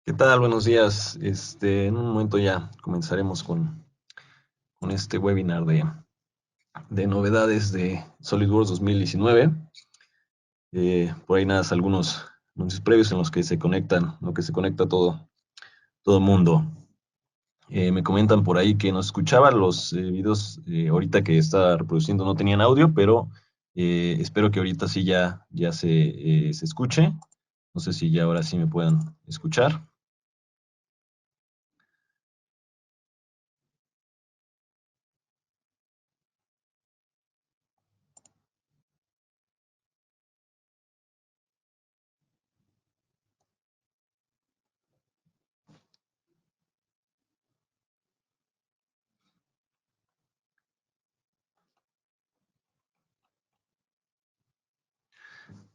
¿Qué tal? Buenos días. En un momento ya comenzaremos con este webinar de novedades de SolidWorks 2019. Por ahí nada, algunos anuncios previos en los que se conectan, lo que se conecta todo el mundo. Me comentan por ahí que no escuchaban los videos ahorita que está reproduciendo no tenían audio, pero espero que ahorita sí ya se escuche. No sé si ya ahora sí me puedan escuchar.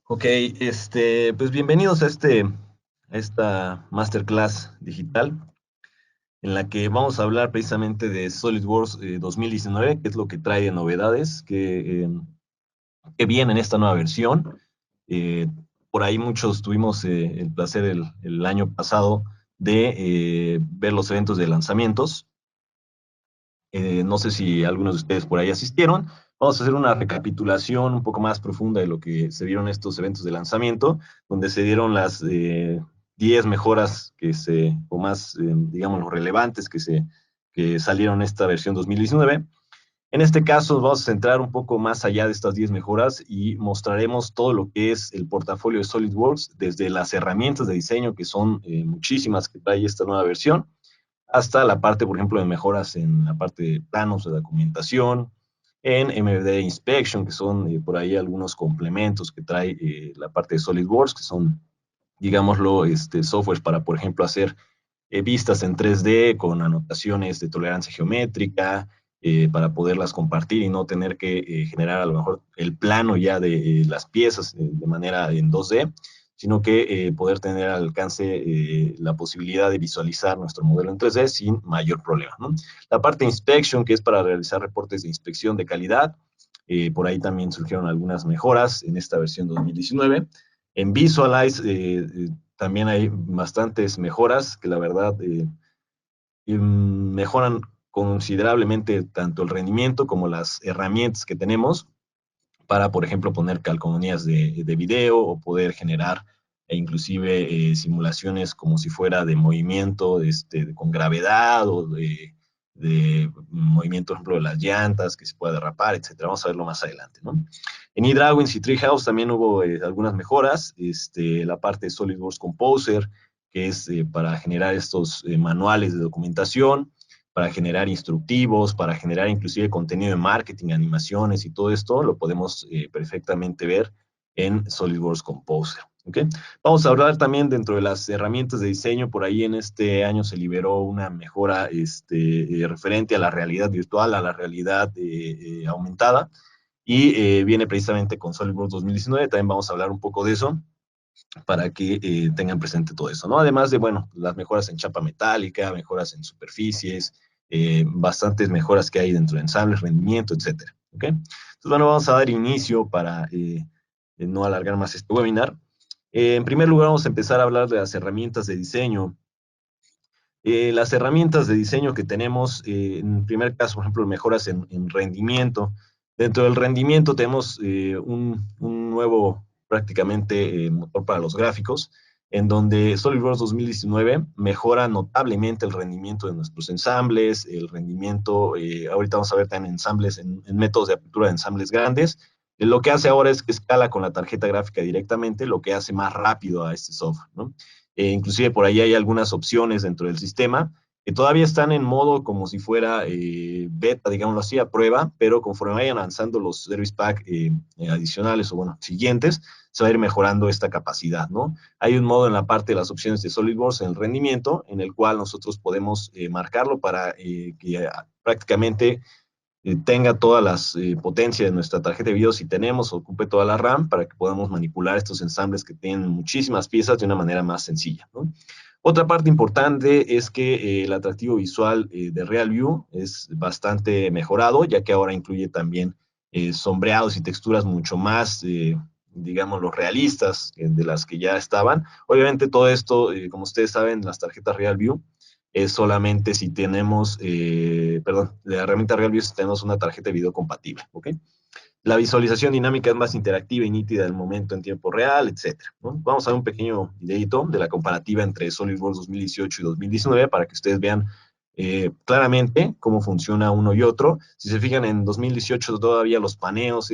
Ok, pues bienvenidos a esta masterclass digital en la que vamos a hablar precisamente de SolidWorks 2019, qué es lo que trae de novedades, qué viene en esta nueva versión. Eh, por ahí muchos tuvimos el placer el año pasado de ver los eventos de lanzamientos. No sé si algunos de ustedes por ahí asistieron. Vamos a hacer una recapitulación un poco más profunda de lo que se vieron estos eventos de lanzamiento, donde se dieron las 10 mejoras o más, digamos, los relevantes que salieron en esta versión 2019. En este caso, nos vamos a centrar un poco más allá de estas 10 mejoras y mostraremos todo lo que es el portafolio de SolidWorks, desde las herramientas de diseño, que son muchísimas que trae esta nueva versión, hasta la parte, por ejemplo, de mejoras en la parte de planos de documentación, en MVD Inspection, que son por ahí algunos complementos que trae la parte de SolidWorks, que son, digámoslo, softwares para, por ejemplo, hacer vistas en 3D con anotaciones de tolerancia geométrica, para poderlas compartir y no tener que generar a lo mejor el plano ya de las piezas de manera en 2D, sino que poder tener al alcance la posibilidad de visualizar nuestro modelo en 3D sin mayor problema, ¿no? La parte de inspection, que es para realizar reportes de inspección de calidad, por ahí también surgieron algunas mejoras en esta versión 2019. En Visualize también hay bastantes mejoras que la verdad mejoran considerablemente tanto el rendimiento como las herramientas que tenemos para, por ejemplo, poner calcomanías de video o poder generar inclusive simulaciones como si fuera de movimiento con gravedad o de movimiento, por ejemplo, de las llantas, que se pueda derrapar, etcétera. Vamos a verlo más adelante, ¿no? En eDrawings y Treehouse también hubo algunas mejoras. La parte de SolidWorks Composer, que es para generar estos manuales de documentación, para generar instructivos, para generar inclusive contenido de marketing, animaciones y todo esto, lo podemos perfectamente ver en SolidWorks Composer. ¿Okay? Vamos a hablar también dentro de las herramientas de diseño. Por ahí en este año se liberó una mejora referente a la realidad virtual, a la realidad aumentada, y viene precisamente con SolidWorks 2019. También vamos a hablar un poco de eso para que tengan presente todo eso, ¿no? Además de, bueno, las mejoras en chapa metálica, mejoras en superficies, bastantes mejoras que hay dentro de ensambles, rendimiento, etcétera. ¿Ok? Entonces, bueno, vamos a dar inicio para no alargar más este webinar. En primer lugar, vamos a empezar a hablar de las herramientas de diseño. Las herramientas de diseño que tenemos, en primer caso, por ejemplo, mejoras en rendimiento. Dentro del rendimiento tenemos un nuevo prácticamente motor para los gráficos, en donde SolidWorks 2019 mejora notablemente el rendimiento de nuestros ensambles, el rendimiento, ahorita vamos a ver también ensambles en métodos de apertura de ensambles grandes. Lo que hace ahora es que escala con la tarjeta gráfica directamente, lo que hace más rápido a este software, ¿no? Inclusive por ahí hay algunas opciones dentro del sistema que todavía están en modo como si fuera beta, digámoslo así, a prueba, pero conforme vayan avanzando los service pack adicionales o, bueno, siguientes, se va a ir mejorando esta capacidad, ¿no? Hay un modo en la parte de las opciones de SolidWorks en el rendimiento, en el cual nosotros podemos marcarlo para que prácticamente tenga todas las potencias de nuestra tarjeta de video si tenemos, ocupe toda la RAM para que podamos manipular estos ensambles que tienen muchísimas piezas de una manera más sencilla, ¿no? Otra parte importante es que el atractivo visual de RealView es bastante mejorado, ya que ahora incluye también sombreados y texturas mucho más digamos, los realistas de las que ya estaban. Obviamente todo esto, como ustedes saben, las tarjetas RealView es solamente si tenemos, perdón, la herramienta RealView si tenemos una tarjeta de video compatible, ¿ok? La visualización dinámica es más interactiva y nítida del momento en tiempo real, etcétera, ¿no? Vamos a ver un pequeño videito de la comparativa entre SolidWorks 2018 y 2019 para que ustedes vean claramente cómo funciona uno y otro. Si se fijan, en 2018 todavía los paneos,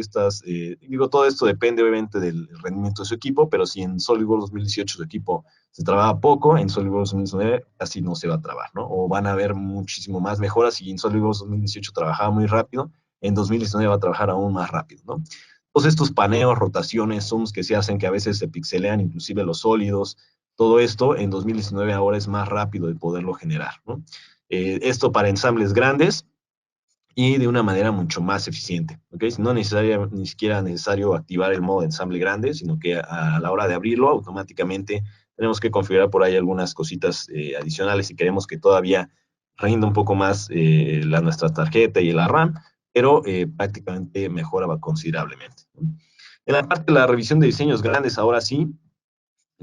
digo, todo esto depende obviamente del rendimiento de su equipo, pero si en SolidWorks 2018 su equipo se trababa poco, en SolidWorks 2019 casi no se va a trabar, ¿no? O van a haber muchísimo más mejoras. Si en SolidWorks 2018 trabajaba muy rápido, en 2019 va a trabajar aún más rápido, ¿no? Todos estos paneos, rotaciones, zooms que se hacen, que a veces se pixelean inclusive los sólidos, todo esto en 2019 ahora es más rápido de poderlo generar, ¿no? Esto para ensambles grandes y de una manera mucho más eficiente, ¿ok? No ni siquiera necesario activar el modo de ensamble grande, sino que a la hora de abrirlo automáticamente tenemos que configurar por ahí algunas cositas adicionales si queremos que todavía rinda un poco más nuestra tarjeta y la RAM, pero prácticamente mejora considerablemente. En la parte de la revisión de diseños grandes, ahora sí,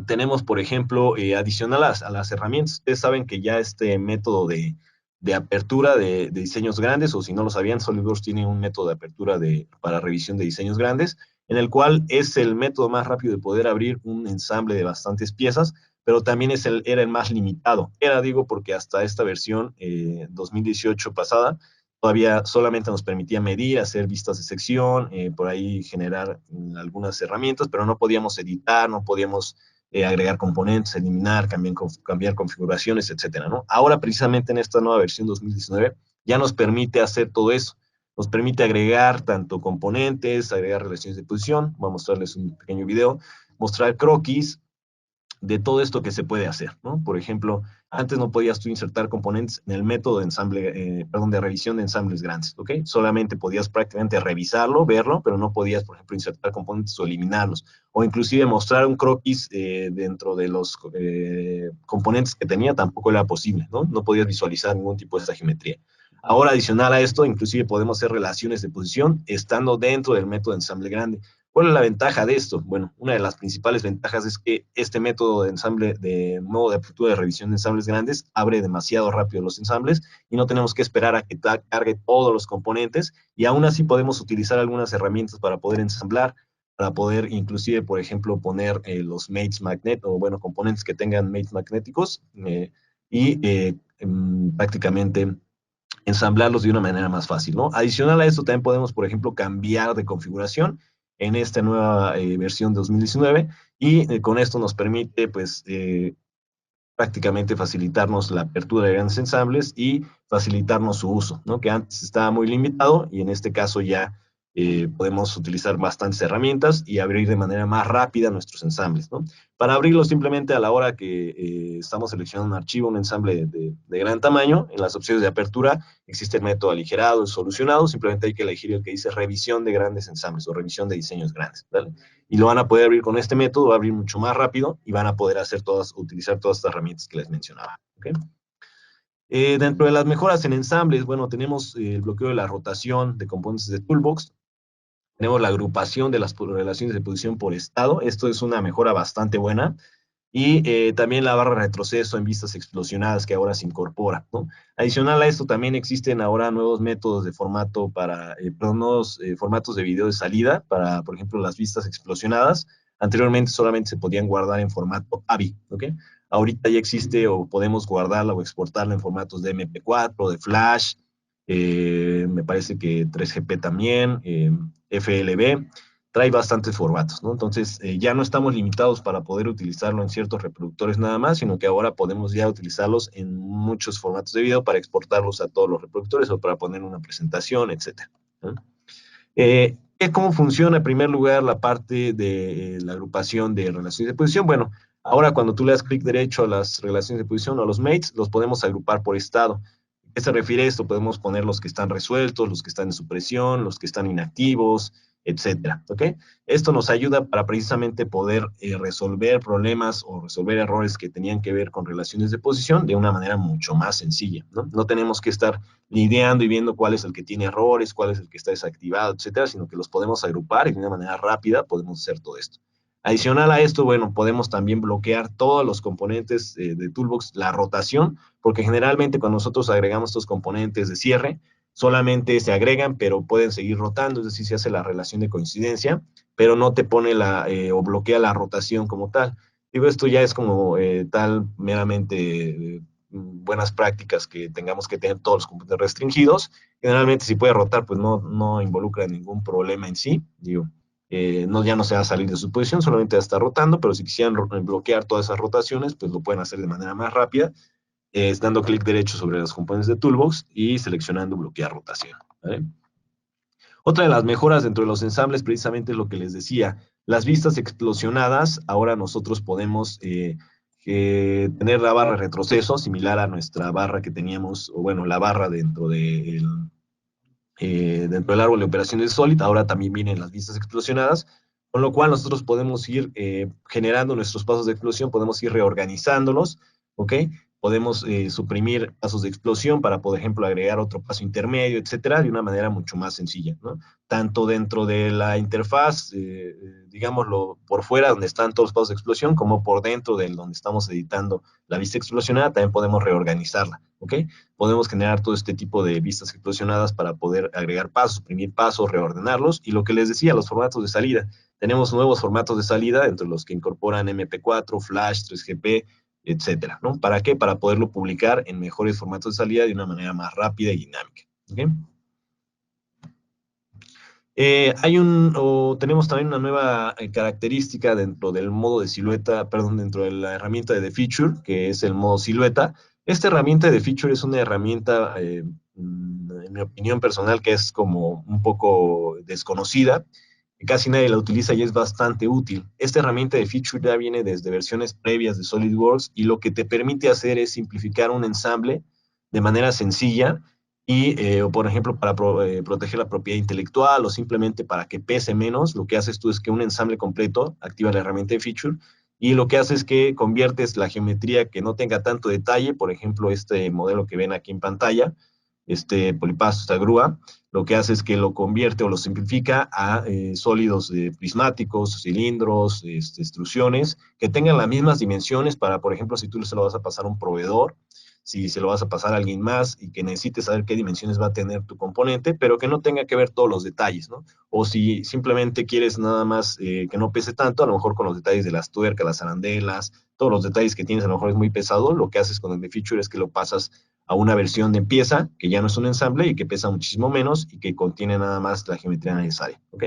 tenemos, por ejemplo, adicional a las herramientas. Ustedes saben que ya este método de apertura de diseños grandes, o si no lo sabían, SolidWorks tiene un método de apertura para revisión de diseños grandes, en el cual es el método más rápido de poder abrir un ensamble de bastantes piezas, pero también era el más limitado. Era, digo, porque hasta esta versión 2018 pasada, todavía solamente nos permitía medir, hacer vistas de sección, por ahí generar algunas herramientas, pero no podíamos editar, no podíamos agregar componentes, eliminar, cambiar configuraciones, etcétera, ¿no? Ahora, precisamente en esta nueva versión 2019, ya nos permite hacer todo eso. Nos permite agregar tanto componentes, agregar relaciones de posición, voy a mostrarles un pequeño video, mostrar croquis, de todo esto que se puede hacer, ¿no? Por ejemplo, antes no podías tú insertar componentes en el método de ensamble, perdón, de revisión de ensambles grandes, ¿ok? Solamente podías prácticamente revisarlo, verlo, pero no podías, por ejemplo, insertar componentes o eliminarlos, o inclusive mostrar un croquis dentro de los componentes que tenía, tampoco era posible, ¿no? No podías visualizar ningún tipo de esta geometría. Ahora, adicional a esto, inclusive podemos hacer relaciones de posición estando dentro del método de ensamble grande. ¿Cuál es la ventaja de esto? Bueno, una de las principales ventajas es que este método de ensamble, de modo de apertura de revisión de ensambles grandes, abre demasiado rápido los ensambles y no tenemos que esperar a que cargue todos los componentes, y aún así podemos utilizar algunas herramientas para poder ensamblar, para poder inclusive, por ejemplo, poner los mates magnet, o bueno, componentes que tengan mates magnéticos prácticamente ensamblarlos de una manera más fácil, ¿no? Adicional a esto, también podemos, por ejemplo, cambiar de configuración en esta nueva versión 2019, y con esto nos permite, pues, prácticamente facilitarnos la apertura de grandes ensambles y facilitarnos su uso, ¿no? Que antes estaba muy limitado y en este caso ya podemos utilizar bastantes herramientas y abrir de manera más rápida nuestros ensambles, ¿no? Para abrirlo simplemente a la hora que estamos seleccionando un archivo, un ensamble de gran tamaño, en las opciones de apertura existe el método aligerado y solucionado, simplemente hay que elegir el que dice revisión de grandes ensambles o revisión de diseños grandes, ¿vale? Y lo van a poder abrir con este método, va a abrir mucho más rápido y van a poder utilizar todas estas herramientas que les mencionaba, ¿okay? Dentro de las mejoras en ensambles, bueno, tenemos el bloqueo de la rotación de componentes de Toolbox, tenemos la agrupación de las relaciones de posición por estado, esto es una mejora bastante buena, y también la barra de retroceso en vistas explosionadas que ahora se incorpora, ¿no? Adicional a esto, también existen ahora nuevos métodos de formato nuevos formatos de video de salida para, por ejemplo, las vistas explosionadas. Anteriormente solamente se podían guardar en formato AVI, ¿ok? Ahorita ya existe, o podemos guardarla o exportarla en formatos de MP4, de Flash, me parece que 3GP también, FLV, trae bastantes formatos, ¿no? Entonces, ya no estamos limitados para poder utilizarlo en ciertos reproductores nada más, sino que ahora podemos ya utilizarlos en muchos formatos de video para exportarlos a todos los reproductores o para poner una presentación, etcétera, ¿no? ¿Cómo funciona en primer lugar la parte de la agrupación de relaciones de posición? Bueno, ahora cuando tú le das clic derecho a las relaciones de posición o a los mates, los podemos agrupar por estado. ¿Qué se refiere a esto? Podemos poner los que están resueltos, los que están en supresión, los que están inactivos, etcétera, ¿ok? Esto nos ayuda para precisamente poder resolver problemas o resolver errores que tenían que ver con relaciones de posición de una manera mucho más sencilla, ¿no? No tenemos que estar lidiando y viendo cuál es el que tiene errores, cuál es el que está desactivado, etcétera, sino que los podemos agrupar y de una manera rápida podemos hacer todo esto. Adicional a esto, bueno, podemos también bloquear todos los componentes de Toolbox, la rotación, porque generalmente cuando nosotros agregamos estos componentes de cierre, solamente se agregan, pero pueden seguir rotando, es decir, se hace la relación de coincidencia, pero no te pone o bloquea la rotación como tal. Digo, esto ya es como tal meramente buenas prácticas que tengamos que tener todos los componentes restringidos. Generalmente si puede rotar, pues no involucra ningún problema en sí. Digo, no, ya no se va a salir de su posición, solamente va a estar rotando, pero si quisieran bloquear todas esas rotaciones, pues lo pueden hacer de manera más rápida, dando clic derecho sobre los componentes de Toolbox y seleccionando bloquear rotación. ¿Vale? Otra de las mejoras dentro de los ensambles, precisamente es lo que les decía, las vistas explosionadas, ahora nosotros podemos tener la barra de retroceso, similar a nuestra barra que teníamos, o bueno, la barra dentro del árbol de operaciones de Solid, ahora también vienen las vistas explosionadas, con lo cual nosotros podemos ir generando nuestros pasos de explosión, podemos ir reorganizándolos, ¿ok? Podemos suprimir pasos de explosión para, por ejemplo, agregar otro paso intermedio, etcétera, de una manera mucho más sencilla, ¿no? Tanto dentro de la interfaz, digámoslo, por fuera, donde están todos los pasos de explosión, como por dentro de donde estamos editando la vista explosionada, también podemos reorganizarla, ¿ok? Podemos generar todo este tipo de vistas explosionadas para poder agregar pasos, suprimir pasos, reordenarlos. Y lo que les decía, los formatos de salida. Tenemos nuevos formatos de salida, entre los que incorporan MP4, Flash, 3GP, etcétera, ¿no? ¿Para qué? Para poderlo publicar en mejores formatos de salida de una manera más rápida y dinámica. ¿Okay? Tenemos también una nueva característica dentro del modo de silueta, perdón, dentro de la herramienta de The Feature, que es el modo silueta. Esta herramienta de Feature es una herramienta, en mi opinión personal, que es como un poco desconocida. Casi nadie la utiliza y es bastante útil. Esta herramienta de Feature ya viene desde versiones previas de SolidWorks y lo que te permite hacer es simplificar un ensamble de manera sencilla o por ejemplo, para proteger la propiedad intelectual o simplemente para que pese menos, lo que haces tú es que un ensamble completo activa la herramienta de Feature y lo que hace es que conviertes la geometría que no tenga tanto detalle, por ejemplo, este modelo que ven aquí en pantalla, este polipasto, esta grúa, lo que hace es que lo convierte o lo simplifica a sólidos prismáticos, cilindros, extrusiones, que tengan las mismas dimensiones para, por ejemplo, si tú se lo vas a pasar a un proveedor, si se lo vas a pasar a alguien más y que necesites saber qué dimensiones va a tener tu componente, pero que no tenga que ver todos los detalles, ¿no? O si simplemente quieres nada más que no pese tanto, a lo mejor con los detalles de las tuercas, las arandelas, todos los detalles que tienes, a lo mejor es muy pesado, lo que haces con el de Feature es que lo pasas a una versión de pieza, que ya no es un ensamble y que pesa muchísimo menos y que contiene nada más la geometría necesaria, ¿ok?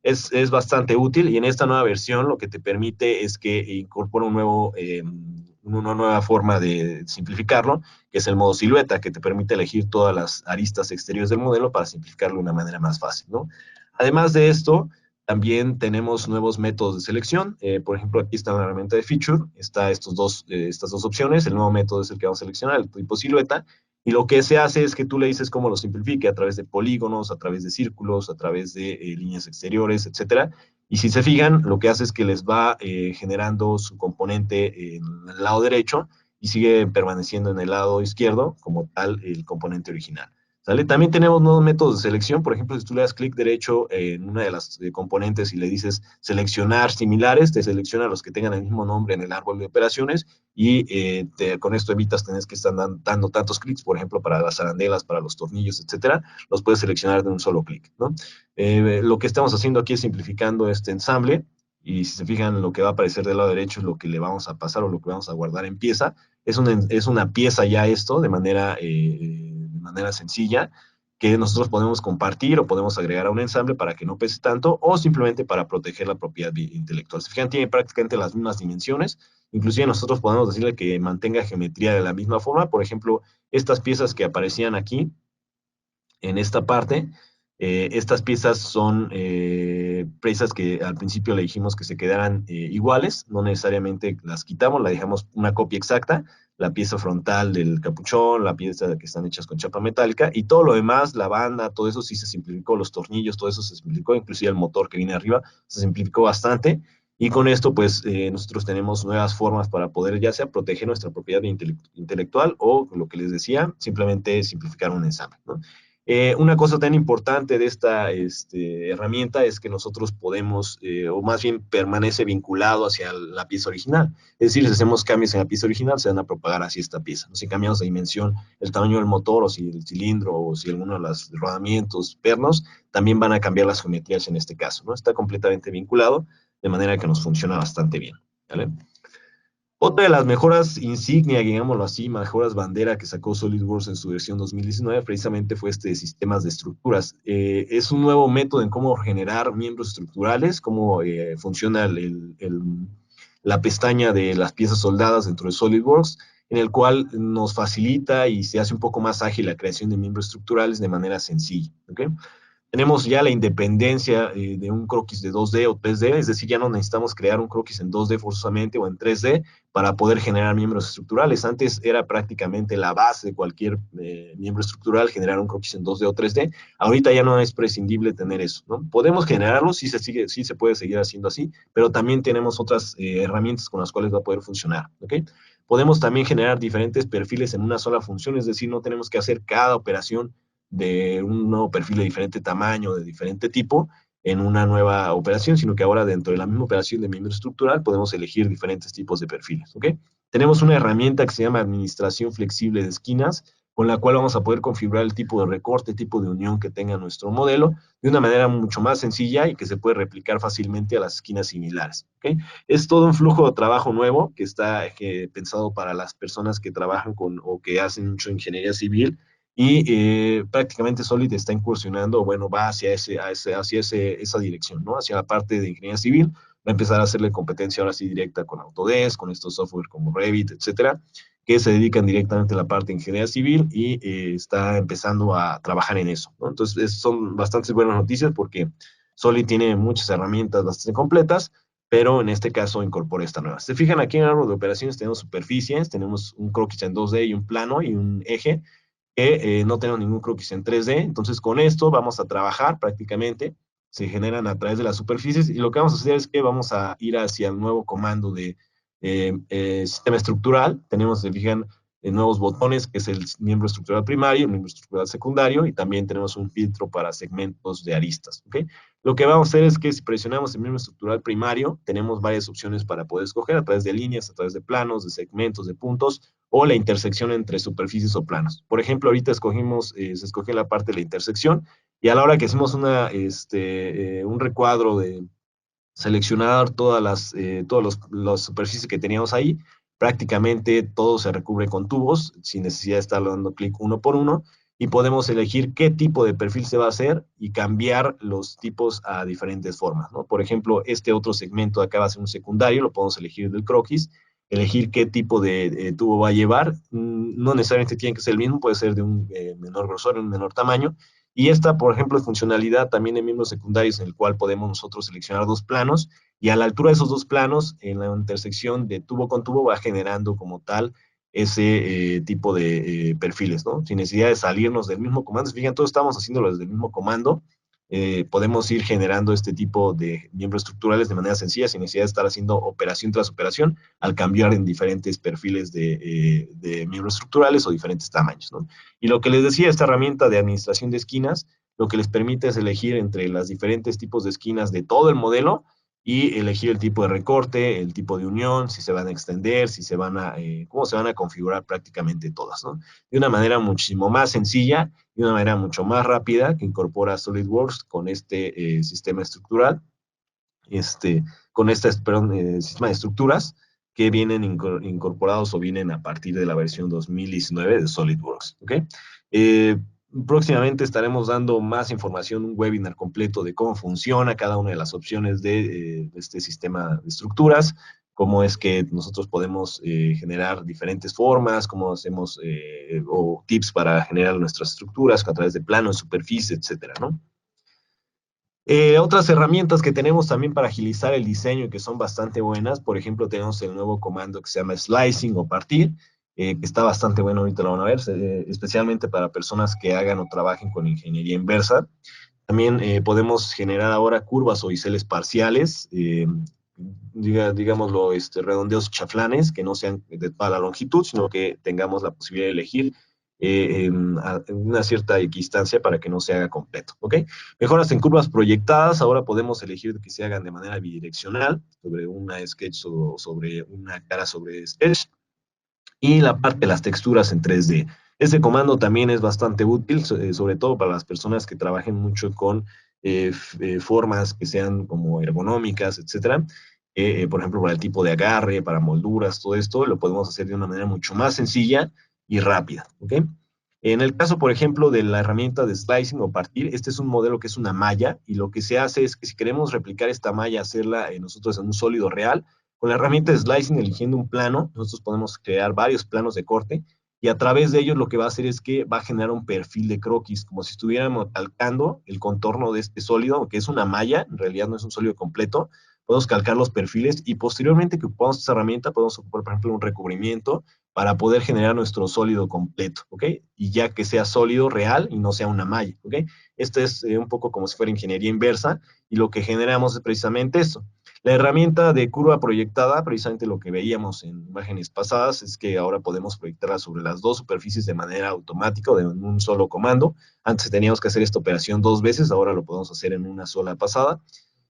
Es bastante útil y en esta nueva versión lo que te permite es que incorpora una nueva forma de simplificarlo, que es el modo silueta, que te permite elegir todas las aristas exteriores del modelo para simplificarlo de una manera más fácil, ¿no? Además de esto, también tenemos nuevos métodos de selección. Por ejemplo, aquí está la herramienta de Feature, está estas dos opciones. El nuevo método es el que vamos a seleccionar, el tipo silueta. Y lo que se hace es que tú le dices cómo lo simplifique a través de polígonos, a través de círculos, a través de líneas exteriores, etcétera. Y si se fijan, lo que hace es que les va generando su componente en el lado derecho y sigue permaneciendo en el lado izquierdo como tal el componente original. ¿Sale? También tenemos nuevos métodos de selección. Por ejemplo, si tú le das clic derecho en una de las componentes y le dices seleccionar similares, te selecciona los que tengan el mismo nombre en el árbol de operaciones y con esto evitas tener que estar dando tantos clics, por ejemplo, para las arandelas, para los tornillos, etcétera. Los puedes seleccionar de un solo clic, ¿no? Lo que estamos haciendo aquí es simplificando este ensamble y si se fijan, lo que va a aparecer del lado derecho es lo que le vamos a pasar o lo que vamos a guardar en pieza. Es una pieza ya esto de manera sencilla que nosotros podemos compartir o podemos agregar a un ensamble para que no pese tanto o simplemente para proteger la propiedad intelectual. Se fijan, tiene prácticamente las mismas dimensiones. Inclusive nosotros podemos decirle que mantenga geometría de la misma forma. Por ejemplo, estas piezas que aparecían aquí en esta parte, estas piezas son piezas que al principio le dijimos que se quedaran iguales, no necesariamente las quitamos, la dejamos una copia exacta, la pieza frontal del capuchón, la pieza que están hechas con chapa metálica, y todo lo demás, la banda, todo eso sí se simplificó, los tornillos, todo eso se simplificó, inclusive el motor que viene arriba se simplificó bastante, y con esto, pues, nosotros tenemos nuevas formas para poder ya sea proteger nuestra propiedad intelectual o, lo que les decía, simplemente simplificar un ensamble, ¿no? Una cosa tan importante de esta herramienta es que nosotros podemos, o más bien permanece vinculado hacia la pieza original. Es decir, si hacemos cambios en la pieza original, se van a propagar hacia esta pieza, ¿no? Si cambiamos de dimensión, el tamaño del motor, o si el cilindro, o si alguno de los rodamientos pernos, también van a cambiar las geometrías en este caso, ¿no? Está completamente vinculado, de manera que nos funciona bastante bien, ¿vale? Otra de las mejoras insignia, digámoslo así, mejoras bandera que sacó SolidWorks en su versión 2019, precisamente fue este de sistemas de estructuras. Es un nuevo método en cómo generar miembros estructurales, cómo funciona la pestaña de las piezas soldadas dentro de SolidWorks, en el cual nos facilita y se hace un poco más ágil la creación de miembros estructurales de manera sencilla. ¿Okay? Tenemos ya la independencia de un croquis de 2D o 3D, es decir, ya no necesitamos crear un croquis en 2D forzosamente o en 3D para poder generar miembros estructurales. Antes era prácticamente la base de cualquier miembro estructural generar un croquis en 2D o 3D. Ahorita ya no es prescindible tener eso, ¿no? Podemos generarlo, sí se puede seguir haciendo así, pero también tenemos otras herramientas con las cuales va a poder funcionar, ¿ok? Podemos también generar diferentes perfiles en una sola función, es decir, no tenemos que hacer cada operación de un nuevo perfil de diferente tamaño, de diferente tipo, en una nueva operación, sino que ahora dentro de la misma operación de miembro estructural podemos elegir diferentes tipos de perfiles, ¿ok? Tenemos una herramienta que se llama administración flexible de esquinas, con la cual vamos a poder configurar el tipo de recorte, tipo de unión que tenga nuestro modelo, de una manera mucho más sencilla y que se puede replicar fácilmente a las esquinas similares, ¿ok? Es todo un flujo de trabajo nuevo que está pensado para las personas que trabajan con o que hacen mucho ingeniería civil, y prácticamente Solid está incursionando, bueno, va esa dirección, ¿no? Hacia la parte de ingeniería civil, va a empezar a hacerle competencia ahora sí directa con Autodesk, con estos software como Revit, etcétera, que se dedican directamente a la parte de ingeniería civil y está empezando a trabajar en eso, ¿no? Entonces, son bastantes buenas noticias porque Solid tiene muchas herramientas bastante completas, pero en este caso incorpora esta nueva. Si se fijan aquí en el árbol de operaciones tenemos superficies, tenemos un croquis en 2D y un plano y un eje, que no tengo ningún croquis en 3D. Entonces, con esto vamos a trabajar prácticamente. Se generan a través de las superficies y lo que vamos a hacer es que vamos a ir hacia el nuevo comando de sistema estructural. Tenemos, se fijan, nuevos botones, que es el miembro estructural primario, el miembro estructural secundario, y también tenemos un filtro para segmentos de aristas. ¿Okay? Lo que vamos a hacer es que si presionamos el miembro estructural primario, tenemos varias opciones para poder escoger a través de líneas, a través de planos, de segmentos, de puntos, o la intersección entre superficies o planos. Por ejemplo, ahorita se escoge la parte de la intersección, y a la hora que hacemos un recuadro de seleccionar todas las superficies que teníamos ahí, prácticamente todo se recubre con tubos, sin necesidad de estar dando clic uno por uno, y podemos elegir qué tipo de perfil se va a hacer y cambiar los tipos a diferentes formas, ¿no? Por ejemplo, este otro segmento de acá va a ser un secundario, lo podemos elegir del croquis, elegir qué tipo de tubo va a llevar. No necesariamente tiene que ser el mismo, puede ser de un menor grosor, un menor tamaño, y esta, por ejemplo, es funcionalidad también de miembros secundarios, en el cual podemos nosotros seleccionar dos planos, y a la altura de esos dos planos, en la intersección de tubo con tubo, va generando como tal ese tipo de perfiles, ¿no? Sin necesidad de salirnos del mismo comando. Fíjense, todos estamos haciéndolo desde el mismo comando. Podemos ir generando este tipo de miembros estructurales de manera sencilla, sin necesidad de estar haciendo operación tras operación, al cambiar en diferentes perfiles de miembros estructurales o diferentes tamaños, ¿no? Y lo que les decía, esta herramienta de administración de esquinas, lo que les permite es elegir entre los diferentes tipos de esquinas de todo el modelo y elegir el tipo de recorte, el tipo de unión, si se van a extender, cómo se van a configurar prácticamente todas, ¿no? De una manera muchísimo más sencilla, de una manera mucho más rápida, que incorpora SolidWorks con este sistema estructural, con este, perdón, sistema de estructuras que vienen incorporados o vienen a partir de la versión 2019 de SolidWorks. ¿Okay? Eh, Próximamente estaremos dando más información, un webinar completo de cómo funciona cada una de las opciones de este sistema de estructuras, cómo es que nosotros podemos generar diferentes formas, cómo hacemos o tips para generar nuestras estructuras a través de planos, superficie, etcétera, ¿no? Otras herramientas que tenemos también para agilizar el diseño y que son bastante buenas, por ejemplo, tenemos el nuevo comando que se llama slicing o partir, que está bastante bueno, ahorita lo van a ver, especialmente para personas que hagan o trabajen con ingeniería inversa. También podemos generar ahora curvas o biseles parciales, digámoslo, redondeos chaflanes, que no sean de toda la longitud, sino que tengamos la posibilidad de elegir en una cierta equidistancia para que no se haga completo, ¿ok? Mejoras en curvas proyectadas, ahora podemos elegir que se hagan de manera bidireccional, sobre una sketch o sobre una cara sobre sketch, y la parte de las texturas en 3D. Este comando también es bastante útil, sobre todo para las personas que trabajen mucho con formas que sean como ergonómicas, etcétera. Por ejemplo, para el tipo de agarre, para molduras, todo esto lo podemos hacer de una manera mucho más sencilla y rápida. ¿Ok? En el caso, por ejemplo, de la herramienta de slicing o partir, este es un modelo que es una malla y lo que se hace es que si queremos replicar esta malla, hacerla nosotros en un sólido real, con la herramienta de slicing, eligiendo un plano, nosotros podemos crear varios planos de corte y a través de ellos lo que va a hacer es que va a generar un perfil de croquis, como si estuviéramos calcando el contorno de este sólido, que es una malla, en realidad no es un sólido completo. Podemos calcar los perfiles y posteriormente que ocupamos esta herramienta podemos ocupar, por ejemplo, un recubrimiento para poder generar nuestro sólido completo, ¿ok? Y ya que sea sólido, real y no sea una malla, ¿ok? Esto es un poco como si fuera ingeniería inversa y lo que generamos es precisamente eso. La herramienta de curva proyectada, precisamente lo que veíamos en imágenes pasadas, es que ahora podemos proyectarla sobre las dos superficies de manera automática o de un solo comando. Antes teníamos que hacer esta operación dos veces, ahora lo podemos hacer en una sola pasada.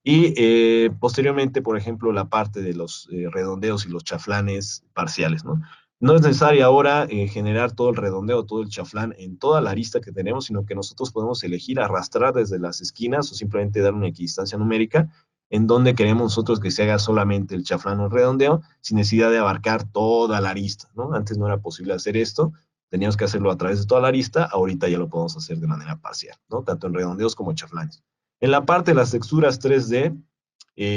Y posteriormente, por ejemplo, la parte de los redondeos y los chaflanes parciales, ¿no? No es necesario ahora generar todo el redondeo, todo el chaflán en toda la arista que tenemos, sino que nosotros podemos elegir arrastrar desde las esquinas o simplemente dar una equidistancia numérica en donde queremos nosotros que se haga solamente el chaflán o el redondeo, sin necesidad de abarcar toda la arista, ¿no? Antes no era posible hacer esto, teníamos que hacerlo a través de toda la arista, ahorita ya lo podemos hacer de manera parcial, ¿no? Tanto en redondeos como en chaflanes. En la parte de las texturas 3D,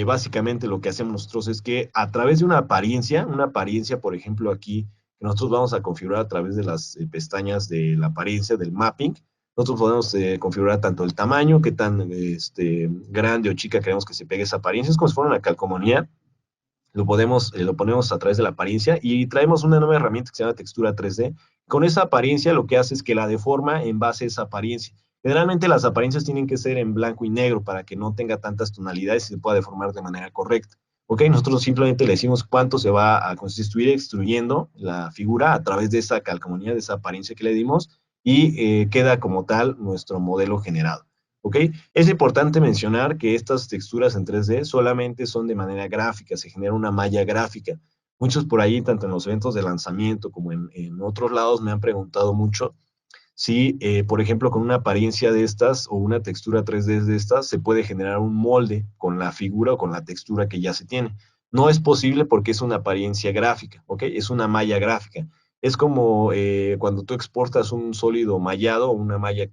básicamente lo que hacemos nosotros es que a través de una apariencia, por ejemplo, aquí, que nosotros vamos a configurar a través de las pestañas de la apariencia, del mapping, nosotros podemos configurar tanto el tamaño, qué tan grande o chica queremos que se pegue esa apariencia, es como si fuera una calcomanía, lo ponemos a través de la apariencia y traemos una nueva herramienta que se llama textura 3D. Con esa apariencia lo que hace es que la deforma en base a esa apariencia. Generalmente las apariencias tienen que ser en blanco y negro para que no tenga tantas tonalidades y se pueda deformar de manera correcta. Ok, nosotros simplemente le decimos cuánto se va a constituir extruyendo la figura a través de esa calcomanía, de esa apariencia que le dimos y queda como tal nuestro modelo generado. ¿Ok? Es importante mencionar que estas texturas en 3D solamente son de manera gráfica, se genera una malla gráfica. Muchos por ahí, tanto en los eventos de lanzamiento como en otros lados, me han preguntado mucho si, por ejemplo, con una apariencia de estas o una textura 3D de estas, se puede generar un molde con la figura o con la textura que ya se tiene. No es posible porque es una apariencia gráfica, ¿ok? Es una malla gráfica. Es como cuando tú exportas un sólido mallado o una malla,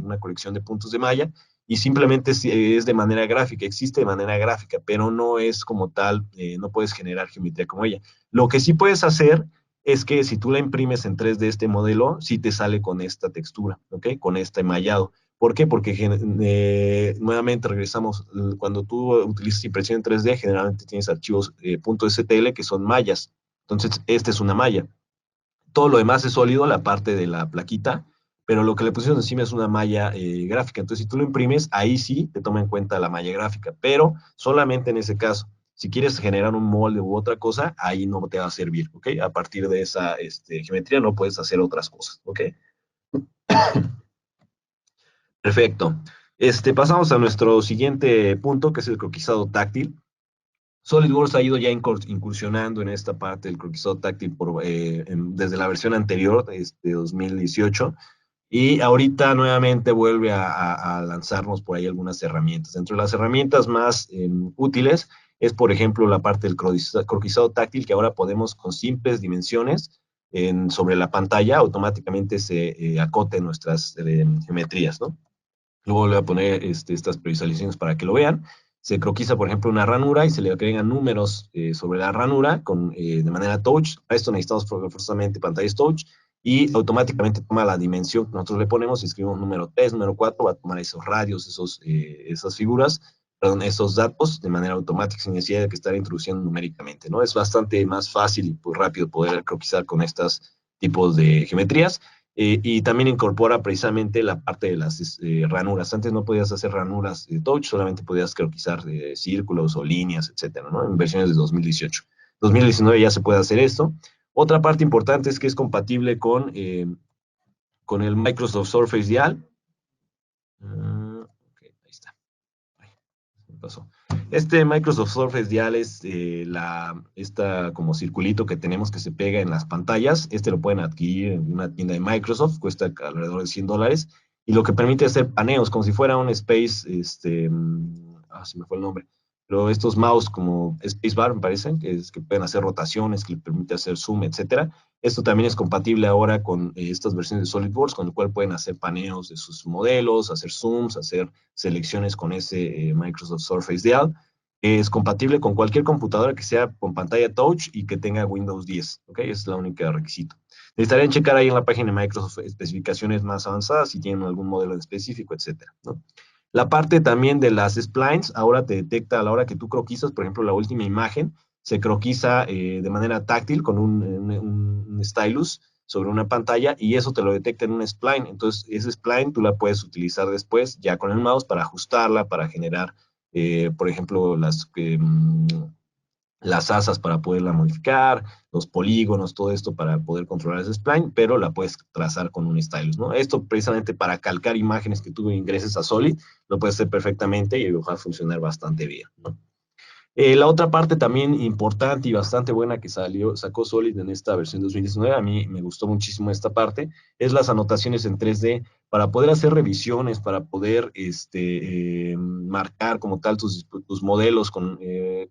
una colección de puntos de malla, y simplemente es de manera gráfica, existe de manera gráfica, pero no es como tal, no puedes generar geometría como ella. Lo que sí puedes hacer es que si tú la imprimes en 3D este modelo, sí te sale con esta textura, ¿ok? Con este mallado. ¿Por qué? Porque nuevamente regresamos, cuando tú utilizas impresión en 3D, generalmente tienes archivos .stl que son mallas. Entonces, esta es una malla. Todo lo demás es sólido, la parte de la plaquita, pero lo que le pusieron encima es una malla gráfica. Entonces, si tú lo imprimes, ahí sí te toma en cuenta la malla gráfica, pero solamente en ese caso. Si quieres generar un molde u otra cosa, ahí no te va a servir, ¿ok? A partir de esa geometría no puedes hacer otras cosas, ¿ok? Perfecto. Pasamos a nuestro siguiente punto, que es el croquisado táctil. SolidWorks ha ido ya incursionando en esta parte del croquisado táctil desde la versión anterior, 2018, y ahorita nuevamente vuelve a lanzarnos por ahí algunas herramientas. Dentro de las herramientas más útiles es, por ejemplo, la parte del croquisado táctil, que ahora podemos con simples dimensiones sobre la pantalla automáticamente se acoten nuestras geometrías, ¿no? Luego le voy a poner estas previsualizaciones para que lo vean. Se croquiza, por ejemplo, una ranura y se le agregan números sobre la ranura de manera touch. Para esto necesitamos forzosamente pantallas touch y automáticamente toma la dimensión que nosotros le ponemos. Si escribimos número 3, número 4, va a tomar esos radios, esas figuras perdón, esos datos de manera automática sin necesidad de que estar introduciendo numéricamente, ¿no? Es bastante más fácil y pues, rápido poder croquisar con estos tipos de geometrías. Y también incorpora precisamente la parte de las ranuras. Antes no podías hacer ranuras de touch, solamente podías croquisar círculos o líneas, etcétera, ¿no? En versiones de 2018. 2019 ya se puede hacer esto. Otra parte importante es que es compatible con el Microsoft Surface Dial. Ok, ahí está. Ay, me pasó. Este Microsoft Surface Dial es esta como circulito que tenemos que se pega en las pantallas. Este lo pueden adquirir en una tienda de Microsoft, cuesta alrededor de $100 y lo que permite hacer paneos como si fuera un Space, se me fue el nombre, pero estos mouse como Spacebar me parecen, que pueden hacer rotaciones, que le permite hacer zoom, etcétera. Esto también es compatible ahora con estas versiones de SolidWorks, con el cual pueden hacer paneos de sus modelos, hacer zooms, hacer selecciones con ese Microsoft Surface Dial. Es compatible con cualquier computadora que sea con pantalla touch y que tenga Windows 10, ¿ok? Ese es la única requisito. Necesitarían checar ahí en la página de Microsoft especificaciones más avanzadas, si tienen algún modelo en específico, etcétera, ¿no? La parte también de las splines, ahora te detecta a la hora que tú croquisas, por ejemplo, la última imagen, se croquiza de manera táctil con un stylus sobre una pantalla y eso te lo detecta en un spline. Entonces, ese spline tú la puedes utilizar después ya con el mouse para ajustarla, para generar, por ejemplo, las asas para poderla modificar, los polígonos, todo esto para poder controlar ese spline, pero la puedes trazar con un stylus, ¿no? Esto precisamente para calcar imágenes que tú ingreses a Solid, lo puedes hacer perfectamente y va a funcionar bastante bien, ¿no? La otra parte también importante y bastante buena que sacó Solid en esta versión 2019, a mí me gustó muchísimo esta parte, es las anotaciones en 3D para poder hacer revisiones, para poder marcar como tal tus modelos con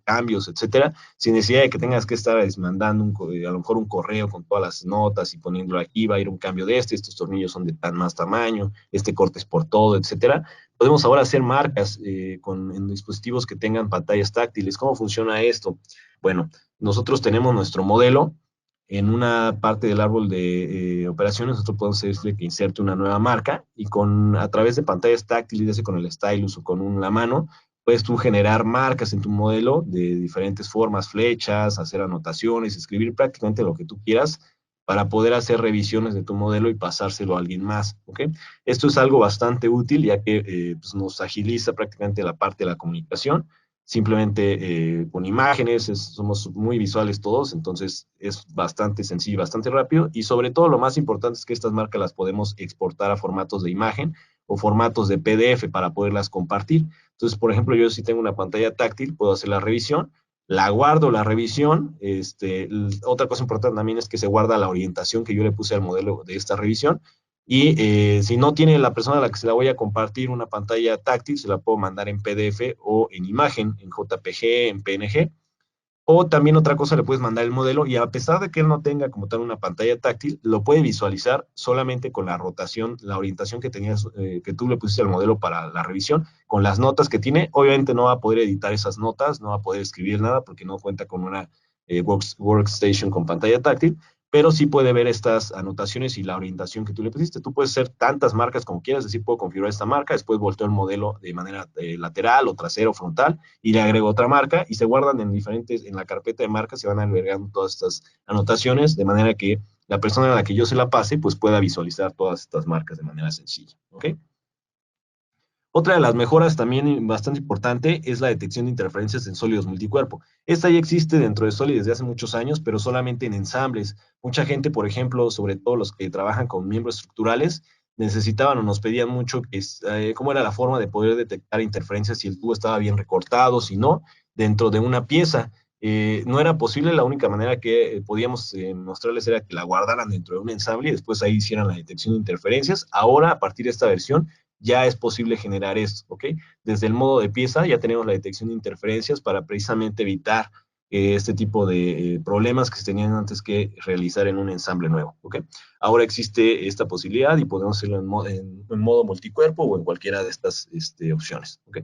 cambios, etcétera, sin necesidad de que tengas que estar mandando a lo mejor un correo con todas las notas y poniéndolo aquí, va a ir un cambio de estos tornillos son de más tamaño, este corte es por todo, etcétera. Podemos ahora hacer marcas en dispositivos que tengan pantallas táctiles. ¿Cómo funciona esto? Bueno, nosotros tenemos nuestro modelo. En una parte del árbol de operaciones, nosotros podemos decirle que inserte una nueva marca y a través de pantallas táctiles, ya sea con el stylus o con la mano, puedes tú generar marcas en tu modelo de diferentes formas, flechas, hacer anotaciones, escribir prácticamente lo que tú quieras para poder hacer revisiones de tu modelo y pasárselo a alguien más, ¿ok? Esto es algo bastante útil ya que pues nos agiliza prácticamente la parte de la comunicación, simplemente con imágenes, somos muy visuales todos, entonces es bastante sencillo, bastante rápido y sobre todo lo más importante es que estas marcas las podemos exportar a formatos de imagen o formatos de PDF para poderlas compartir. Entonces, por ejemplo, yo si tengo una pantalla táctil, puedo hacer la revisión, la guardo la revisión. Otra cosa importante también es que se guarda la orientación que yo le puse al modelo de esta revisión. Y si no tiene la persona a la que se la voy a compartir una pantalla táctil, se la puedo mandar en PDF o en imagen, en JPG, en PNG. O también otra cosa, le puedes mandar el modelo y a pesar de que él no tenga como tal una pantalla táctil, lo puede visualizar solamente con la rotación, la orientación que tenías, que tú le pusiste al modelo para la revisión, con las notas que tiene. Obviamente no va a poder editar esas notas, no va a poder escribir nada porque no cuenta con una workstation con pantalla táctil, pero sí puede ver estas anotaciones y la orientación que tú le pusiste. Tú puedes hacer tantas marcas como quieras, es decir, puedo configurar esta marca, después volteo el modelo de manera lateral o trasero o frontal y le agrego otra marca y se guardan en la carpeta de marcas, se van albergando todas estas anotaciones de manera que la persona a la que yo se la pase pues pueda visualizar todas estas marcas de manera sencilla, ¿ok? Otra de las mejoras también bastante importante es la detección de interferencias en sólidos multicuerpo. Esta ya existe dentro de Solid desde hace muchos años, pero solamente en ensambles. Mucha gente, por ejemplo, sobre todo los que trabajan con miembros estructurales, necesitaban o nos pedían mucho cómo era la forma de poder detectar interferencias, si el tubo estaba bien recortado, si no, dentro de una pieza. No era posible, la única manera que podíamos mostrarles era que la guardaran dentro de un ensamble y después ahí hicieran la detección de interferencias. Ahora, a partir de esta versión, ya es posible generar esto, ¿ok? Desde el modo de pieza ya tenemos la detección de interferencias para precisamente evitar este tipo de problemas que se tenían antes que realizar en un ensamble nuevo, ¿ok? Ahora existe esta posibilidad y podemos hacerlo en modo multicuerpo o en cualquiera de estas opciones, ¿ok?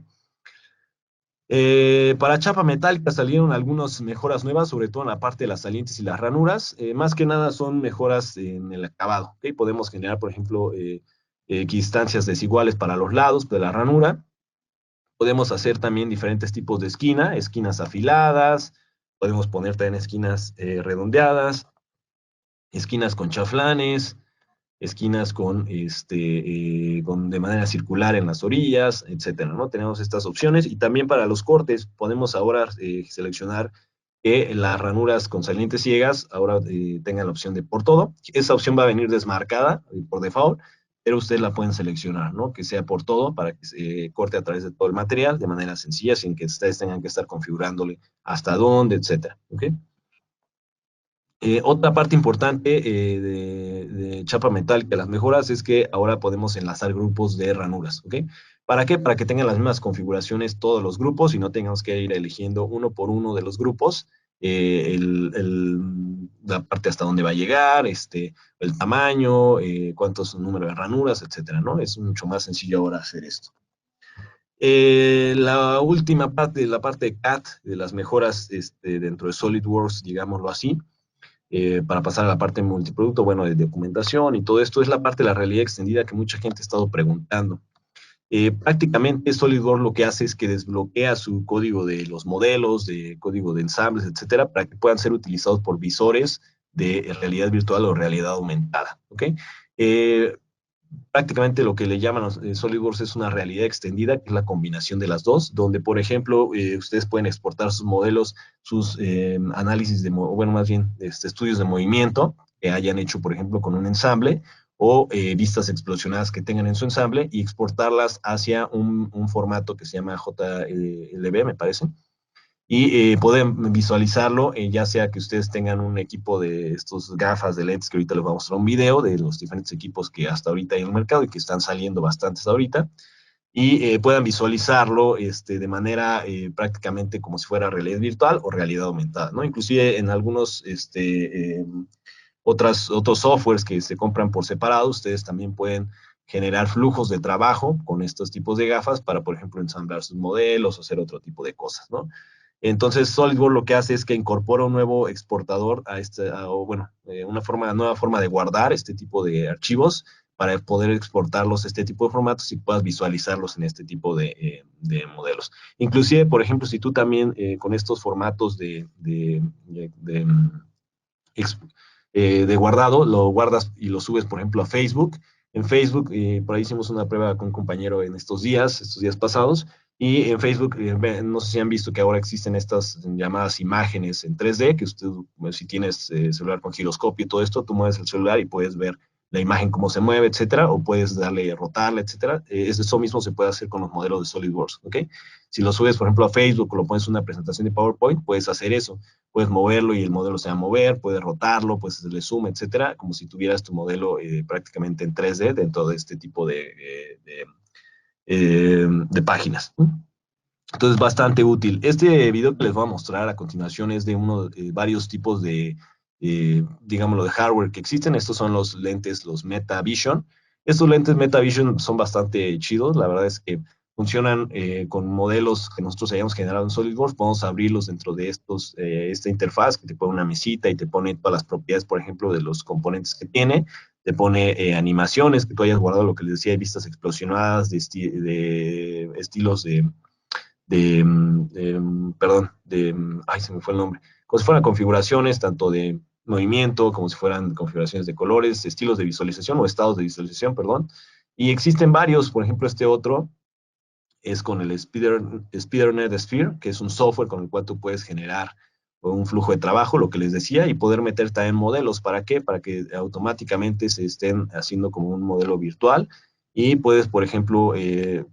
Para chapa metálica salieron algunas mejoras nuevas, sobre todo en la parte de las salientes y las ranuras. Más que nada son mejoras en el acabado. ¿Okay? Podemos generar, por ejemplo, equidistancias desiguales para los lados de la ranura. Podemos hacer también diferentes tipos de esquina, esquinas afiladas, podemos poner también esquinas redondeadas, esquinas con chaflanes, esquinas con de manera circular en las orillas, etcétera, ¿no? Tenemos estas opciones y también para los cortes podemos ahora seleccionar que las ranuras con salientes ciegas ahora tengan la opción de por todo. Esa opción va a venir desmarcada por default, pero ustedes la pueden seleccionar, ¿no? Que sea por todo para que se corte a través de todo el material de manera sencilla, sin que ustedes tengan que estar configurándole hasta dónde, etcétera, ¿ok? Otra parte importante de chapa metálica, las mejoras, es que ahora podemos enlazar grupos de ranuras, ¿ok? ¿Para qué? Para que tengan las mismas configuraciones todos los grupos y no tengamos que ir eligiendo uno por uno de los grupos, la parte hasta dónde va a llegar, el tamaño, cuántos número de ranuras, etcétera, ¿no? Es mucho más sencillo ahora hacer esto. La última parte, la parte de CAD, de las mejoras dentro de SolidWorks, digámoslo así, para pasar a la parte de multiproducto, bueno, de documentación y todo esto, es la parte de la realidad extendida que mucha gente ha estado preguntando. Prácticamente SolidWorks lo que hace es que desbloquea su código de los modelos, de código de ensambles, etcétera, para que puedan ser utilizados por visores de realidad virtual o realidad aumentada, ¿ok? Eh, Prácticamente lo que le llaman SolidWorks es una realidad extendida, que es la combinación de las dos, donde, por ejemplo, ustedes pueden exportar sus modelos, sus análisis de, bueno, más bien, estudios de movimiento que hayan hecho, por ejemplo, con un ensamble, o vistas explosionadas que tengan en su ensamble, y exportarlas hacia un formato que se llama JLB, me parece, y pueden visualizarlo, ya sea que ustedes tengan un equipo de estos gafas de LEDs, que ahorita les voy a mostrar un video de los diferentes equipos que hasta ahorita hay en el mercado y que están saliendo bastantes ahorita, y puedan visualizarlo de manera prácticamente como si fuera realidad virtual o realidad aumentada, ¿no? Inclusive en algunos otros softwares que se compran por separado, ustedes también pueden generar flujos de trabajo con estos tipos de gafas para, por ejemplo, ensamblar sus modelos o hacer otro tipo de cosas, ¿no? Entonces, SolidWorks lo que hace es que incorpora un nuevo exportador o bueno, nueva forma de guardar este tipo de archivos para poder exportarlos a este tipo de formatos y puedas visualizarlos en este tipo de modelos. Inclusive, por ejemplo, si tú también con estos formatos ex- de guardado, lo guardas y lo subes, por ejemplo, a Facebook. En Facebook, por ahí hicimos una prueba con un compañero en estos días pasados, y en Facebook, no sé si han visto que ahora existen estas llamadas imágenes en 3D, que usted, bueno, si tienes celular con giroscopio y todo esto, tú mueves el celular y puedes ver la imagen cómo se mueve, etcétera, o puedes darle, rotarla, etcétera. Eso mismo se puede hacer con los modelos de SolidWorks, ¿ok? Si lo subes, por ejemplo, a Facebook o lo pones en una presentación de PowerPoint, puedes hacer eso. Puedes moverlo y el modelo se va a mover, puedes rotarlo, puedes hacerle zoom, etcétera, como si tuvieras tu modelo prácticamente en 3D dentro de este tipo de páginas. Entonces, bastante útil. Este video que les voy a mostrar a continuación es de varios tipos digámoslo, de hardware que existen. Estos son los lentes, los MetaVision. Estos lentes MetaVision son bastante chidos. La verdad es que funcionan con modelos que nosotros hayamos generado en SolidWorks. Podemos abrirlos dentro de esta interfaz que te pone una mesita y te pone todas las propiedades, por ejemplo, de los componentes que tiene. Te pone animaciones que tú hayas guardado, lo que les decía, de vistas explosionadas, de estilos perdón, ay, se me fue el nombre, como si fueran configuraciones tanto de movimiento, como si fueran configuraciones de colores, estilos de visualización o estados de visualización, perdón. Y existen varios, por ejemplo, este otro es con el SpeederNet Sphere, que es un software con el cual tú puedes generar un flujo de trabajo, lo que les decía, y poder meter también modelos. ¿Para qué? Para que automáticamente se estén haciendo como un modelo virtual, y puedes, por ejemplo,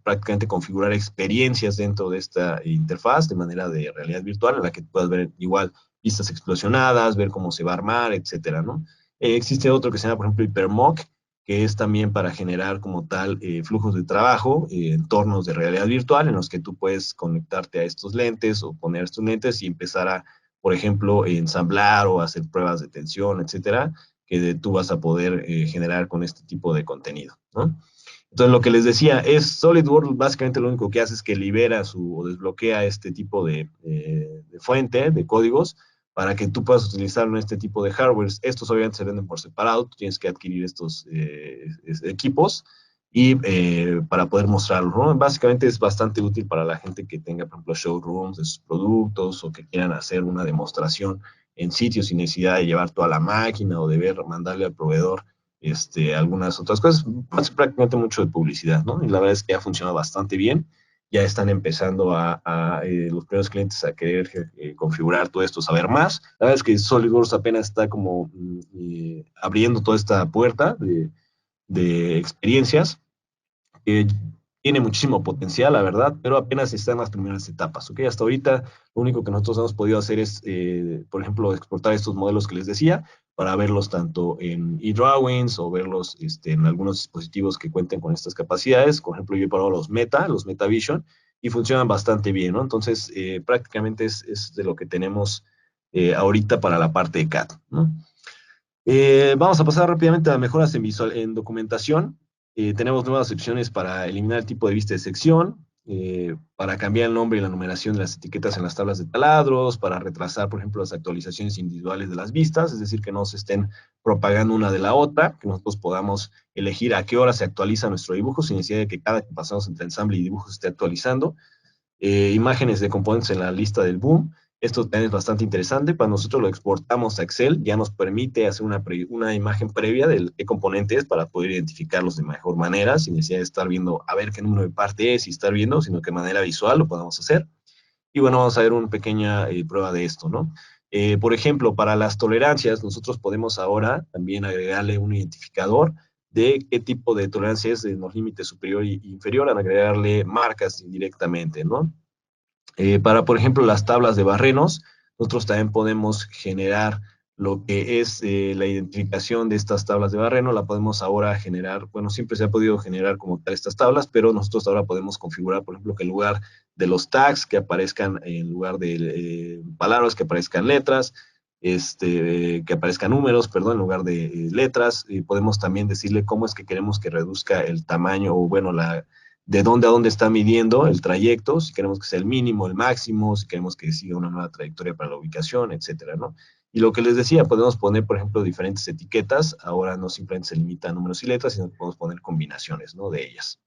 prácticamente configurar experiencias dentro de esta interfaz de manera de realidad virtual, en la que puedas ver igual vistas explosionadas, ver cómo se va a armar, etcétera, ¿no? Existe otro que se llama, por ejemplo, HyperMock, que es también para generar como tal flujos de trabajo, entornos de realidad virtual en los que tú puedes conectarte a estos lentes o poner estos lentes y empezar a, por ejemplo, ensamblar o hacer pruebas de tensión, etcétera, que tú vas a poder generar con este tipo de contenido, ¿no? Entonces, lo que les decía es SolidWorks básicamente lo único que hace es que libera o desbloquea este tipo de fuente, de códigos, para que tú puedas utilizarlo en este tipo de hardware. Estos obviamente se venden por separado, tú tienes que adquirir estos equipos, y para poder mostrarlo, ¿no? Básicamente es bastante útil para la gente que tenga, por ejemplo, showrooms de sus productos o que quieran hacer una demostración en sitios sin necesidad de llevar toda la máquina o de ver, mandarle al proveedor algunas otras cosas. Hace prácticamente mucho de publicidad, ¿no? Y la verdad es que ha funcionado bastante bien. Ya están empezando los primeros clientes a querer configurar todo esto, saber más. La verdad es que SolidWorks apenas está como abriendo toda esta puerta de experiencias que tiene muchísimo potencial, la verdad, pero apenas está en las primeras etapas, ¿ok? Hasta ahorita lo único que nosotros hemos podido hacer es, por ejemplo, exportar estos modelos que les decía para verlos tanto en eDrawings o verlos en algunos dispositivos que cuenten con estas capacidades. Por ejemplo, yo he probado los MetaVision, y funcionan bastante bien, ¿no? Entonces, prácticamente es de lo que tenemos ahorita para la parte de CAD, ¿no? Vamos a pasar rápidamente a mejoras en documentación. Tenemos nuevas opciones para eliminar el tipo de vista de sección, para cambiar el nombre y la numeración de las etiquetas en las tablas de taladros, para retrasar, por ejemplo, las actualizaciones individuales de las vistas, es decir, que no se estén propagando una de la otra, que nosotros podamos elegir a qué hora se actualiza nuestro dibujo, sin necesidad de que cada que pasamos entre ensamble y dibujo se esté actualizando. Imágenes de componentes en la lista del boom. Esto también es bastante interesante. Para nosotros lo exportamos a Excel, ya nos permite hacer una imagen previa de qué componente es para poder identificarlos de mejor manera, sin necesidad de estar viendo a ver qué número de parte es y estar viendo, sino que de manera visual lo podamos hacer. Y bueno, vamos a ver una pequeña prueba de esto, ¿no? Por ejemplo, para las tolerancias, nosotros podemos ahora también agregarle un identificador de qué tipo de tolerancia es en los límites superior e inferior, al agregarle marcas directamente, ¿no? Para, por ejemplo, las tablas de barrenos, nosotros también podemos generar lo que es la identificación de estas tablas de barreno, la podemos ahora generar, bueno, siempre se ha podido generar como tal estas tablas, pero nosotros ahora podemos configurar, por ejemplo, que en lugar de los tags que aparezcan, en lugar de palabras que aparezcan letras, que aparezcan números, perdón, en lugar de letras, podemos también decirle cómo es que queremos que reduzca el tamaño o, bueno, de dónde a dónde está midiendo el trayecto, si queremos que sea el mínimo, el máximo, si queremos que siga una nueva trayectoria para la ubicación, etcétera, ¿no? Y lo que les decía, podemos poner, por ejemplo, diferentes etiquetas, ahora no simplemente se limita a números y letras, sino que podemos poner combinaciones, ¿no? De ellas.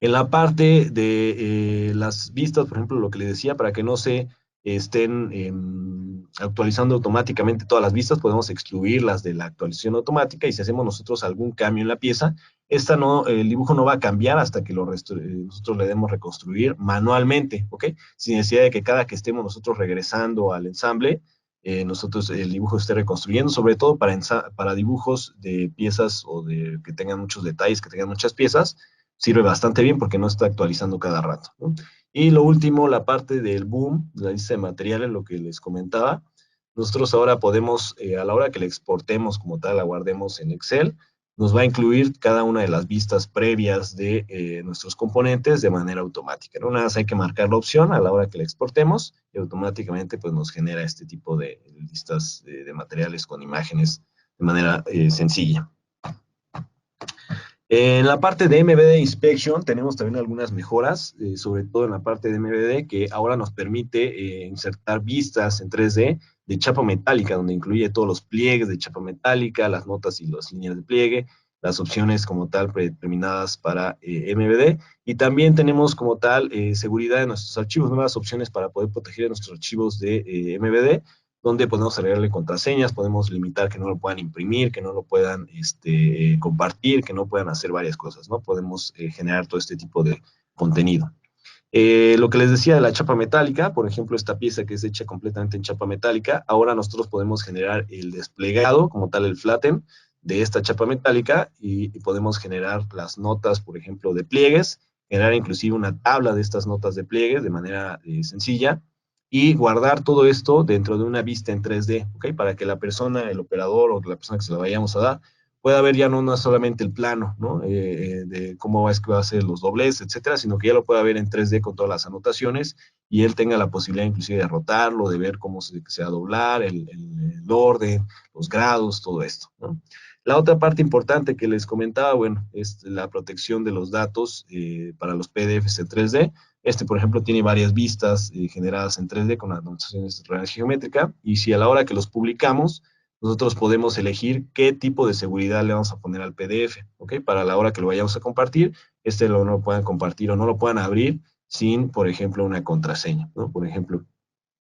En la parte de las vistas, por ejemplo, lo que les decía, para que no se estén actualizando automáticamente todas las vistas, podemos excluirlas de la actualización automática y si hacemos nosotros algún cambio en la pieza, el dibujo no va a cambiar hasta que nosotros le demos reconstruir manualmente, ¿ok? Sin necesidad de que cada que estemos nosotros regresando al ensamble, nosotros el dibujo esté reconstruyendo, sobre todo para dibujos de piezas o de que tengan muchos detalles, que tengan muchas piezas, sirve bastante bien porque no está actualizando cada rato, ¿no? Y lo último, la parte del boom, la lista de materiales, lo que les comentaba. Nosotros ahora podemos, a la hora que la exportemos como tal, la guardemos en Excel, nos va a incluir cada una de las vistas previas de nuestros componentes de manera automática, ¿no? Nada más hay que marcar la opción a la hora que la exportemos y automáticamente pues, nos genera este tipo de listas de materiales con imágenes de manera sencilla. En la parte de MVD Inspection tenemos también algunas mejoras, sobre todo en la parte de MVD, que ahora nos permite insertar vistas en 3D de chapa metálica, donde incluye todos los pliegues de chapa metálica, las notas y las líneas de pliegue, las opciones como tal predeterminadas para MVD, y también tenemos como tal seguridad de nuestros archivos, nuevas opciones para poder proteger nuestros archivos de MVD, donde podemos agregarle contraseñas, podemos limitar que no lo puedan imprimir, que no lo puedan compartir, que no puedan hacer varias cosas, ¿no? Podemos generar todo este tipo de contenido. Lo que les decía de la chapa metálica, por ejemplo, esta pieza que es hecha completamente en chapa metálica, ahora nosotros podemos generar el desplegado, como tal el flatten, de esta chapa metálica y podemos generar las notas, por ejemplo, de pliegues, generar inclusive una tabla de estas notas de pliegues de manera sencilla y guardar todo esto dentro de una vista en 3D, ¿ok? Para que la persona, el operador o la persona que se la vayamos a dar, pueda ver ya no solamente el plano, ¿no? De cómo es que va a ser los dobles, etcétera, sino que ya lo pueda ver en 3D con todas las anotaciones y él tenga la posibilidad inclusive de rotarlo, de ver cómo se va a doblar, el orden, los grados, todo esto, ¿no? La otra parte importante que les comentaba, bueno, es la protección de los datos para los PDFs en 3D. Por ejemplo, tiene varias vistas generadas en 3D con anotaciones de geométrica y si a la hora que los publicamos, nosotros podemos elegir qué tipo de seguridad le vamos a poner al PDF, ¿ok? Para la hora que lo vayamos a compartir, no lo puedan compartir o no lo puedan abrir sin, por ejemplo, una contraseña, ¿no? Por ejemplo,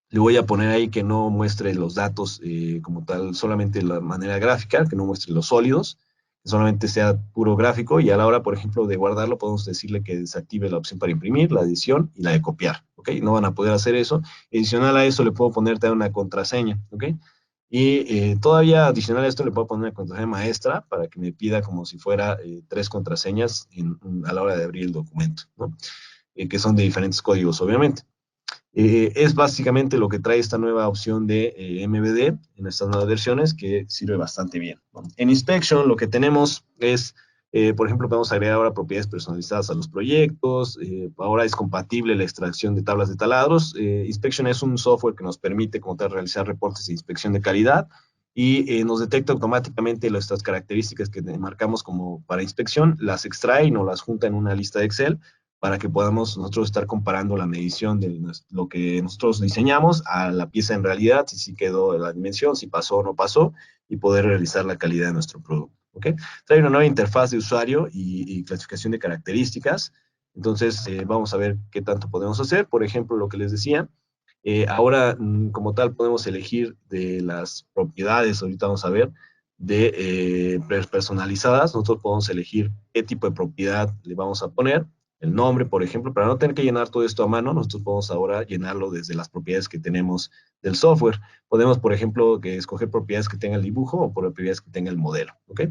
le voy a poner ahí que no muestre los datos como tal, solamente la manera gráfica, que no muestre los sólidos, que solamente sea puro gráfico, y a la hora, por ejemplo, de guardarlo, podemos decirle que desactive la opción para imprimir, la edición y la de copiar, ¿ok? No van a poder hacer eso. Adicional a eso, le puedo poner también una contraseña, ¿ok? Y todavía adicional a esto le puedo poner una contraseña maestra para que me pida como si fuera 3 contraseñas a la hora de abrir el documento, ¿no? Que son de diferentes códigos, obviamente. Es básicamente lo que trae esta nueva opción de MVD en estas nuevas versiones, que sirve bastante bien, ¿no? En Inspection lo que tenemos es, por ejemplo, podemos agregar ahora propiedades personalizadas a los proyectos, ahora es compatible la extracción de tablas de taladros. Inspection es un software que nos permite como tal realizar reportes de inspección de calidad y nos detecta automáticamente estas características que marcamos como para inspección, las extrae y nos las junta en una lista de Excel para que podamos nosotros estar comparando la medición de lo que nosotros diseñamos a la pieza en realidad, si sí quedó la dimensión, si pasó o no pasó, y poder realizar la calidad de nuestro producto. ¿Okay? Trae una nueva interfaz de usuario y clasificación de características. Entonces, vamos a ver qué tanto podemos hacer. Por ejemplo, lo que les decía, ahora, como tal, podemos elegir de las propiedades, ahorita vamos a ver, de personalizadas. Nosotros podemos elegir qué tipo de propiedad le vamos a poner, el nombre, por ejemplo, para no tener que llenar todo esto a mano, nosotros podemos ahora llenarlo desde las propiedades que tenemos del software. Podemos, por ejemplo, escoger propiedades que tenga el dibujo o propiedades que tenga el modelo, ¿ok?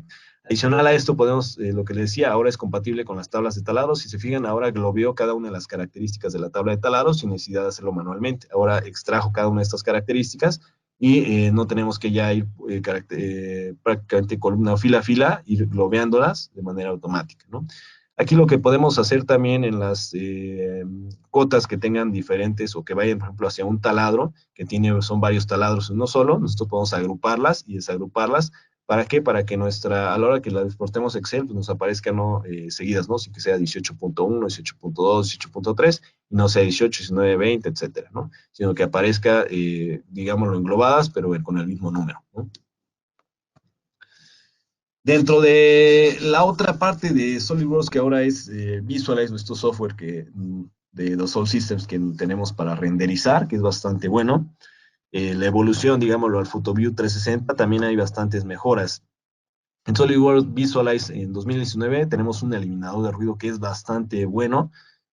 Adicional a esto, podemos, lo que les decía, ahora es compatible con las tablas de taladros. Si se fijan, ahora globeó cada una de las características de la tabla de taladros sin necesidad de hacerlo manualmente. Ahora extrajo cada una de estas características y no tenemos que ya ir prácticamente columna o fila a fila, ir globeándolas de manera automática, ¿no? Aquí lo que podemos hacer también en las cotas que tengan diferentes o que vayan, por ejemplo, hacia un taladro, que son varios taladros en uno solo, nosotros podemos agruparlas y desagruparlas. ¿Para qué? Para que a la hora que la exportemos a Excel, pues nos aparezcan ¿no? Seguidas, ¿no? Sin que sea 18.1, 18.2, 18.3, y no sea 18, 19, 20, etcétera, ¿no? Sino que aparezca, digámoslo, englobadas, pero con el mismo número, ¿no? Dentro de la otra parte de SolidWorks, que ahora es Visualize, nuestro software de Dassault Systems que tenemos para renderizar, que es bastante bueno. La evolución, digámoslo, al PhotoView 360, también hay bastantes mejoras. En SolidWorks Visualize en 2019 tenemos un eliminador de ruido que es bastante bueno.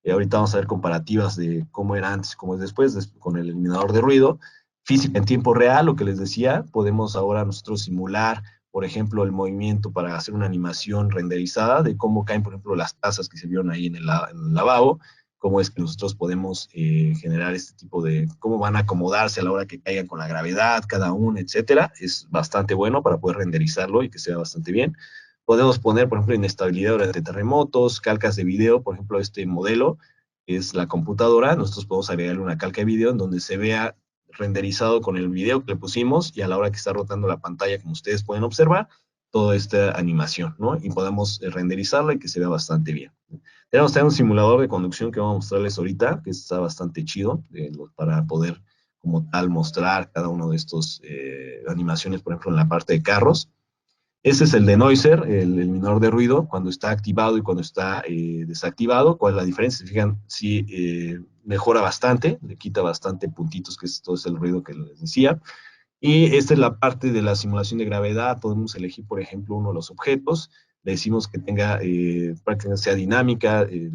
Ahorita vamos a ver comparativas de cómo era antes y cómo es después con el eliminador de ruido. Física en tiempo real, lo que les decía, podemos ahora nosotros simular, por ejemplo, el movimiento para hacer una animación renderizada de cómo caen, por ejemplo, las tazas que se vieron ahí en el lavabo, cómo es que nosotros podemos generar este tipo de, cómo van a acomodarse a la hora que caigan con la gravedad, cada uno, etcétera. Es bastante bueno para poder renderizarlo y que sea bastante bien. Podemos poner, por ejemplo, inestabilidad durante terremotos, calcas de video, por ejemplo, este modelo es la computadora. Nosotros podemos agregarle una calca de video en donde se vea renderizado con el video que le pusimos y a la hora que está rotando la pantalla, como ustedes pueden observar, toda esta animación, ¿no? Y podemos renderizarla y que se vea bastante bien. Tenemos también un simulador de conducción que vamos a mostrarles ahorita, que está bastante chido para poder como tal mostrar cada uno de estos animaciones, por ejemplo, en la parte de carros. Ese es el de Noiser, el eliminador de ruido, cuando está activado y cuando está desactivado. ¿Cuál es la diferencia? Se fijan, sí mejora bastante, le quita bastante puntitos, que todo es el ruido que les decía. Y esta es la parte de la simulación de gravedad. Podemos elegir, por ejemplo, uno de los objetos. Le decimos que tenga, prácticamente sea dinámica el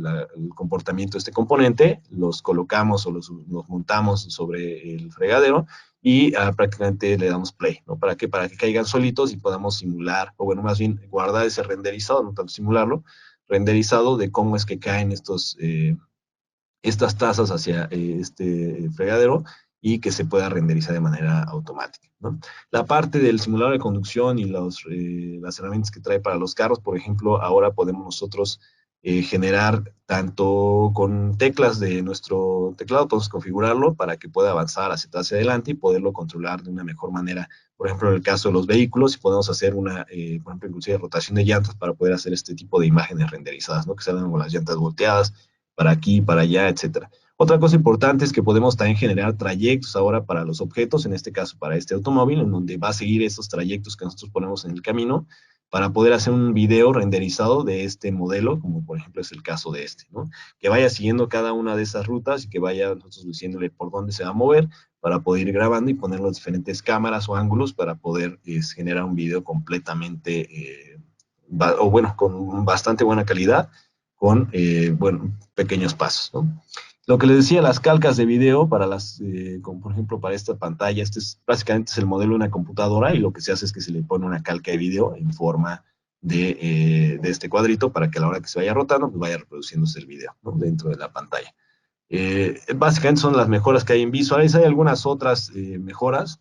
comportamiento de este componente. Los colocamos o los montamos sobre el fregadero y prácticamente le damos play, ¿no? ¿Para qué? Para que caigan solitos y podamos simular, o bueno, más bien guardar ese renderizado, no tanto simularlo, renderizado de cómo es que caen estas tazas hacia este fregadero y que se pueda renderizar de manera automática, ¿no? La parte del simulador de conducción y las herramientas que trae para los carros, por ejemplo, ahora podemos nosotros generar tanto con teclas de nuestro teclado, podemos configurarlo para que pueda avanzar hacia atrás y adelante y poderlo controlar de una mejor manera. Por ejemplo, en el caso de los vehículos, si podemos hacer por ejemplo, inclusive rotación de llantas para poder hacer este tipo de imágenes renderizadas, ¿no? Que salgan con las llantas volteadas, para aquí, para allá, etcétera. Otra cosa importante es que podemos también generar trayectos ahora para los objetos, en este caso para este automóvil, en donde va a seguir esos trayectos que nosotros ponemos en el camino para poder hacer un video renderizado de este modelo, como por ejemplo es el caso de este, ¿no? Que vaya siguiendo cada una de esas rutas y que vaya nosotros diciéndole por dónde se va a mover para poder ir grabando y poner las diferentes cámaras o ángulos para poder generar un video completamente, o bueno, con bastante buena calidad, con, bueno, pequeños pasos, ¿no? Lo que les decía, las calcas de video para las, como por ejemplo para esta pantalla, este es básicamente es el modelo de una computadora y lo que se hace es que se le pone una calca de video en forma de este cuadrito para que a la hora que se vaya rotando, pues vaya reproduciéndose el video, ¿no? Dentro de la pantalla. Básicamente son las mejoras que hay en Visualize. Hay algunas otras mejoras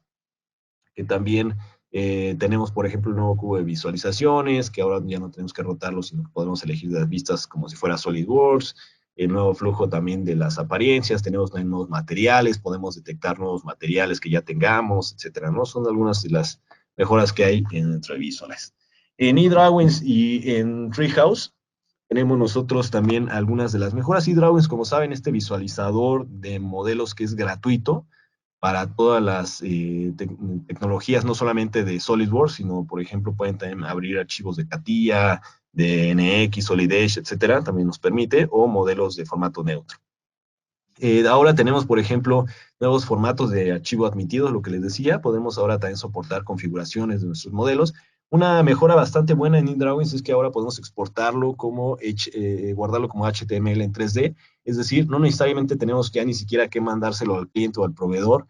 que también tenemos, por ejemplo, el nuevo cubo de visualizaciones, que ahora ya no tenemos que rotarlo, sino que podemos elegir las vistas como si fuera SolidWorks, el nuevo flujo también de las apariencias, tenemos nuevos materiales, podemos detectar nuevos materiales que ya tengamos, etcétera, ¿no? Son algunas de las mejoras que hay dentro de Visualize. En eDrawings y en Treehouse tenemos nosotros también algunas de las mejoras. eDrawings, como saben, este visualizador de modelos que es gratuito, para todas las tecnologías, no solamente de SolidWorks, sino, por ejemplo, pueden también abrir archivos de CATIA, de NX, Solid Edge, etcétera, también nos permite, o modelos de formato neutro. Ahora tenemos, por ejemplo, nuevos formatos de archivo admitidos, lo que les decía, podemos ahora también soportar configuraciones de nuestros modelos. Una mejora bastante buena en eDrawings es que ahora podemos exportarlo como, guardarlo como HTML en 3D, es decir, no necesariamente tenemos ya ni siquiera que mandárselo al cliente o al proveedor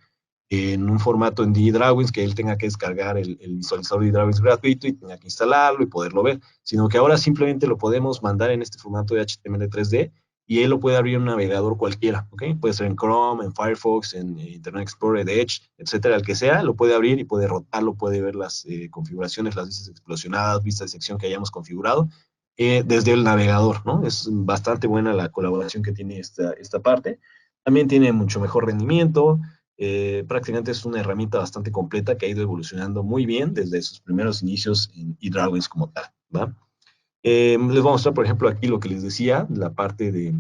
en un formato en eDrawings que él tenga que descargar el visualizador de eDrawings gratuito y tenga que instalarlo y poderlo ver, sino que ahora simplemente lo podemos mandar en este formato de HTML 3D y él lo puede abrir en un navegador cualquiera, ¿ok? Puede ser en Chrome, en Firefox, en Internet Explorer, Edge, etcétera, el que sea, lo puede abrir y puede rotarlo, puede ver las configuraciones, las vistas explosionadas, vistas de sección que hayamos configurado desde el navegador, ¿no? Es bastante buena la colaboración que tiene esta parte. También tiene mucho mejor rendimiento, prácticamente es una herramienta bastante completa que ha ido evolucionando muy bien desde sus primeros inicios en eDrawings como tal, ¿va? Les voy a mostrar, por ejemplo, aquí lo que les decía, la parte de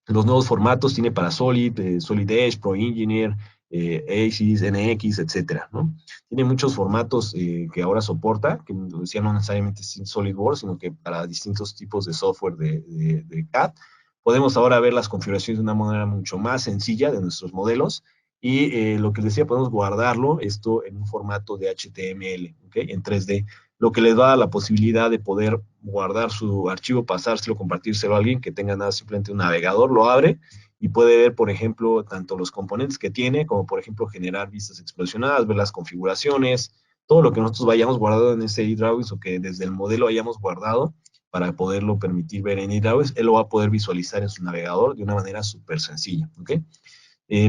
los nuevos formatos, tiene para Solid, Solid Edge, Pro Engineer, ACES, NX, etcétera, ¿no? Tiene muchos formatos que ahora soporta, que lo decía no necesariamente sin SolidWorks, sino que para distintos tipos de software de CAD. Podemos ahora ver las configuraciones de una manera mucho más sencilla de nuestros modelos y lo que les decía, podemos guardarlo esto en un formato de HTML, ¿ok? En 3D, lo que les da la posibilidad de poder guardar su archivo, pasárselo, compartírselo a alguien que tenga nada, simplemente un navegador, lo abre y puede ver, por ejemplo, tanto los componentes que tiene, como por ejemplo generar vistas explosionadas, ver las configuraciones, todo lo que nosotros vayamos guardado en ese eDrawings o que desde el modelo hayamos guardado para poderlo permitir ver en eDrawings, él lo va a poder visualizar en su navegador de una manera súper sencilla, ¿ok?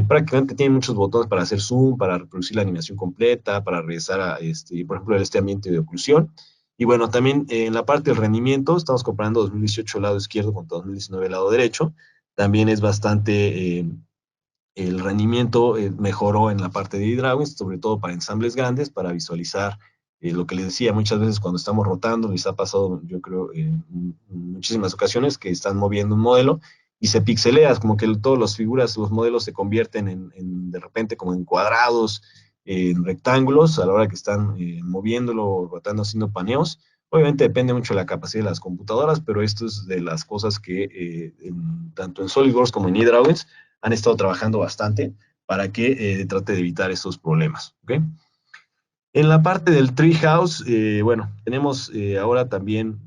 Prácticamente tiene muchos botones para hacer zoom, para reproducir la animación completa, para regresar a, por ejemplo, a este ambiente de oclusión. Y bueno, también en la parte del rendimiento, estamos comparando 2018 lado izquierdo contra 2019 lado derecho. También es bastante, el rendimiento mejoró en la parte de eDrawings, sobre todo para ensambles grandes, para visualizar lo que les decía, muchas veces cuando estamos rotando, les ha pasado, yo creo, en muchísimas ocasiones que están moviendo un modelo y se pixelea, como que todas las figuras, los modelos se convierten de repente como en cuadrados, en rectángulos, a la hora que están moviéndolo, rotando, haciendo paneos. Obviamente depende mucho de la capacidad de las computadoras, pero esto es de las cosas que tanto en SolidWorks como en eDrawings han estado trabajando bastante para que trate de evitar estos problemas. ¿Okay? En la parte del Treehouse, bueno, tenemos ahora también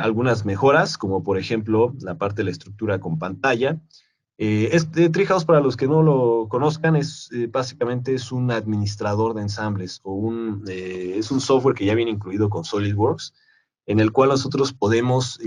algunas mejoras, como por ejemplo la parte de la estructura con pantalla. Este Treehouse, para los que no lo conozcan, básicamente es un administrador de ensambles o es un software que ya viene incluido con SolidWorks, en el cual nosotros podemos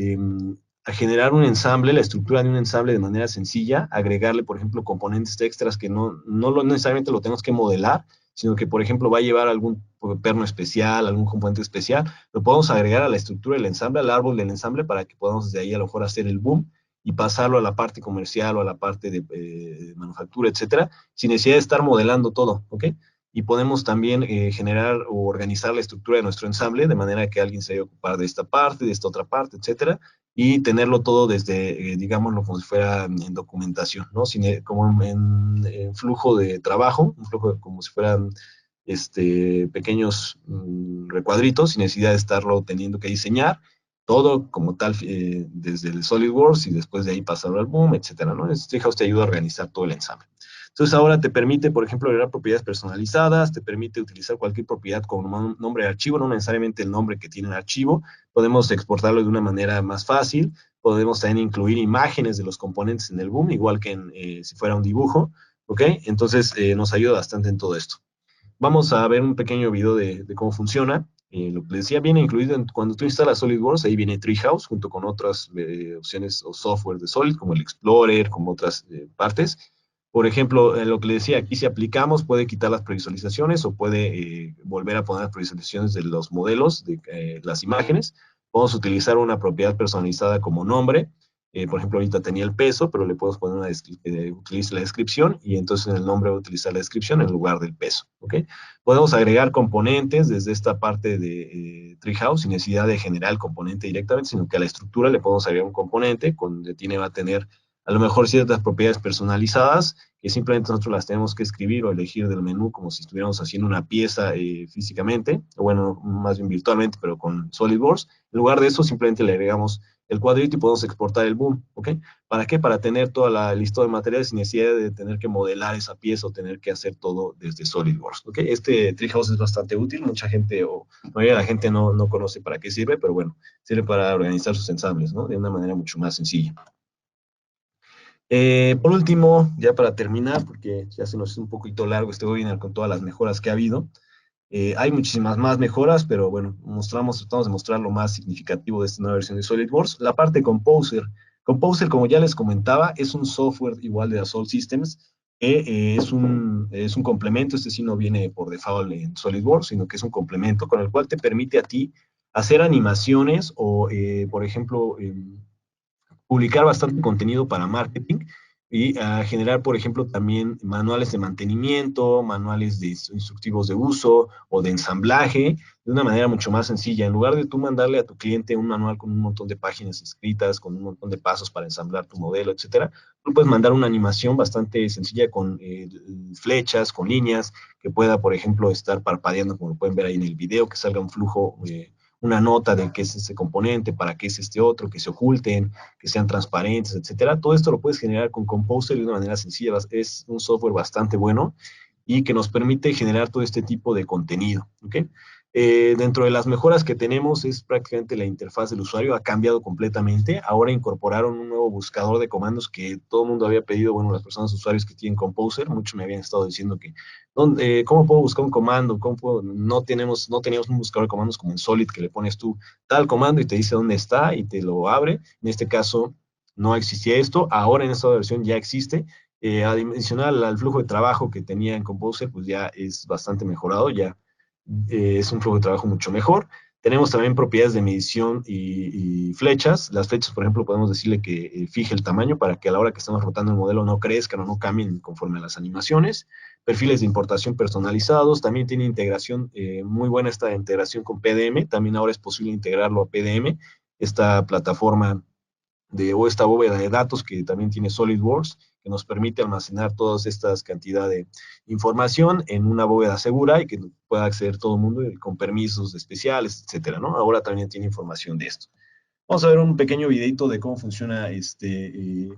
generar un ensamble, la estructura de un ensamble de manera sencilla, agregarle, por ejemplo, componentes extras que no necesariamente lo tenemos que modelar, sino que, por ejemplo, va a llevar algún perno especial, algún componente especial, lo podemos agregar a la estructura del ensamble, al árbol del ensamble, para que podamos desde ahí a lo mejor hacer el boom y pasarlo a la parte comercial o a la parte de manufactura, etcétera, sin necesidad de estar modelando todo, ¿ok? Y podemos también generar o organizar la estructura de nuestro ensamble de manera que alguien se vaya a ocupar de esta parte, de esta otra parte, etcétera, y tenerlo todo desde, digámoslo, como si fuera en documentación, ¿no? Como en flujo de trabajo, un flujo como si fueran pequeños recuadritos sin necesidad de estarlo teniendo que diseñar, todo como tal desde el SolidWorks y después de ahí pasarlo al Boom, etcétera, ¿no? Treehouse te ayuda a organizar todo el ensamble. Entonces ahora te permite, por ejemplo, agregar propiedades personalizadas, te permite utilizar cualquier propiedad con un nombre de archivo, no necesariamente el nombre que tiene el archivo, podemos exportarlo de una manera más fácil, podemos también incluir imágenes de los componentes en el Boom, igual que si fuera un dibujo, ¿ok? Entonces nos ayuda bastante en todo esto. Vamos a ver un pequeño video de cómo funciona. Lo que les decía, viene incluido cuando tú instalas SolidWorks, ahí viene Treehouse junto con otras opciones o software de Solid, como el Explorer, como otras partes. Por ejemplo, lo que le decía, aquí si aplicamos puede quitar las previsualizaciones o puede volver a poner las previsualizaciones de los modelos, de las imágenes. Podemos utilizar una propiedad personalizada como nombre. Por ejemplo, ahorita tenía el peso, pero le podemos poner utilice la descripción y entonces en el nombre va a utilizar la descripción en lugar del peso. ¿Ok? Podemos agregar componentes desde esta parte de Treehouse sin necesidad de generar el componente directamente, sino que a la estructura le podemos agregar un componente donde va a tener a lo mejor ciertas propiedades personalizadas que simplemente nosotros las tenemos que escribir o elegir del menú como si estuviéramos haciendo una pieza físicamente, o bueno, más bien virtualmente, pero con SolidWorks. En lugar de eso, simplemente le agregamos el cuadrito y podemos exportar el boom, ¿ok? ¿Para qué? Para tener toda la lista de materiales sin necesidad de tener que modelar esa pieza o tener que hacer todo desde SolidWorks, ¿ok? Este Treehouse es bastante útil, mucha gente o la mayoría de la gente no conoce para qué sirve, pero bueno, sirve para organizar sus ensambles, ¿no? De una manera mucho más sencilla. Por último, ya para terminar, porque ya se nos hizo un poquito largo este webinar con todas las mejoras que ha habido, hay muchísimas más mejoras, pero bueno, tratamos de mostrar lo más significativo de esta nueva versión de SolidWorks. La parte Composer. Composer, como ya les comentaba, es un software igual de Dassault Systems, que es un complemento, este sí no viene por default en SolidWorks, sino que es un complemento con el cual te permite a ti hacer animaciones o, por ejemplo, publicar bastante contenido para marketing y generar, por ejemplo, también manuales de mantenimiento, manuales de instructivos de uso o de ensamblaje de una manera mucho más sencilla. En lugar de tú mandarle a tu cliente un manual con un montón de páginas escritas, con un montón de pasos para ensamblar tu modelo, etcétera, tú puedes mandar una animación bastante sencilla con flechas, con líneas, que pueda, por ejemplo, estar parpadeando, como lo pueden ver ahí en el video, que salga un flujo, una nota de qué es ese componente, para qué es este otro, que se oculten, que sean transparentes, etcétera. Todo esto lo puedes generar con Composer de una manera sencilla. Es un software bastante bueno y que nos permite generar todo este tipo de contenido. ¿Okay? Dentro de las mejoras que tenemos es prácticamente la interfaz del usuario ha cambiado completamente. Ahora incorporaron un nuevo buscador de comandos que todo el mundo había pedido, bueno, las personas usuarios que tienen Composer, muchos me habían estado diciendo que, ¿cómo puedo buscar un comando? No teníamos un buscador de comandos como en Solid que le pones tú tal comando y te dice dónde está y te lo abre. En este caso no existía esto, ahora en esta versión ya existe. Adicional al flujo de trabajo que tenía en Composer, pues ya es bastante mejorado, ya es un flujo de trabajo mucho mejor. Tenemos también propiedades de medición y flechas. Las flechas, por ejemplo, podemos decirle que fije el tamaño para que a la hora que estamos rotando el modelo no crezcan o no cambien conforme a las animaciones. Perfiles de importación personalizados. También tiene integración, muy buena esta integración con PDM. También ahora es posible integrarlo a PDM, esta plataforma o esta bóveda de datos que también tiene SolidWorks, que nos permite almacenar todas estas cantidades de información en una bóveda segura y que pueda acceder todo el mundo con permisos especiales, etcétera, ¿no? Ahora también tiene información de esto. Vamos a ver un pequeño videito de cómo funciona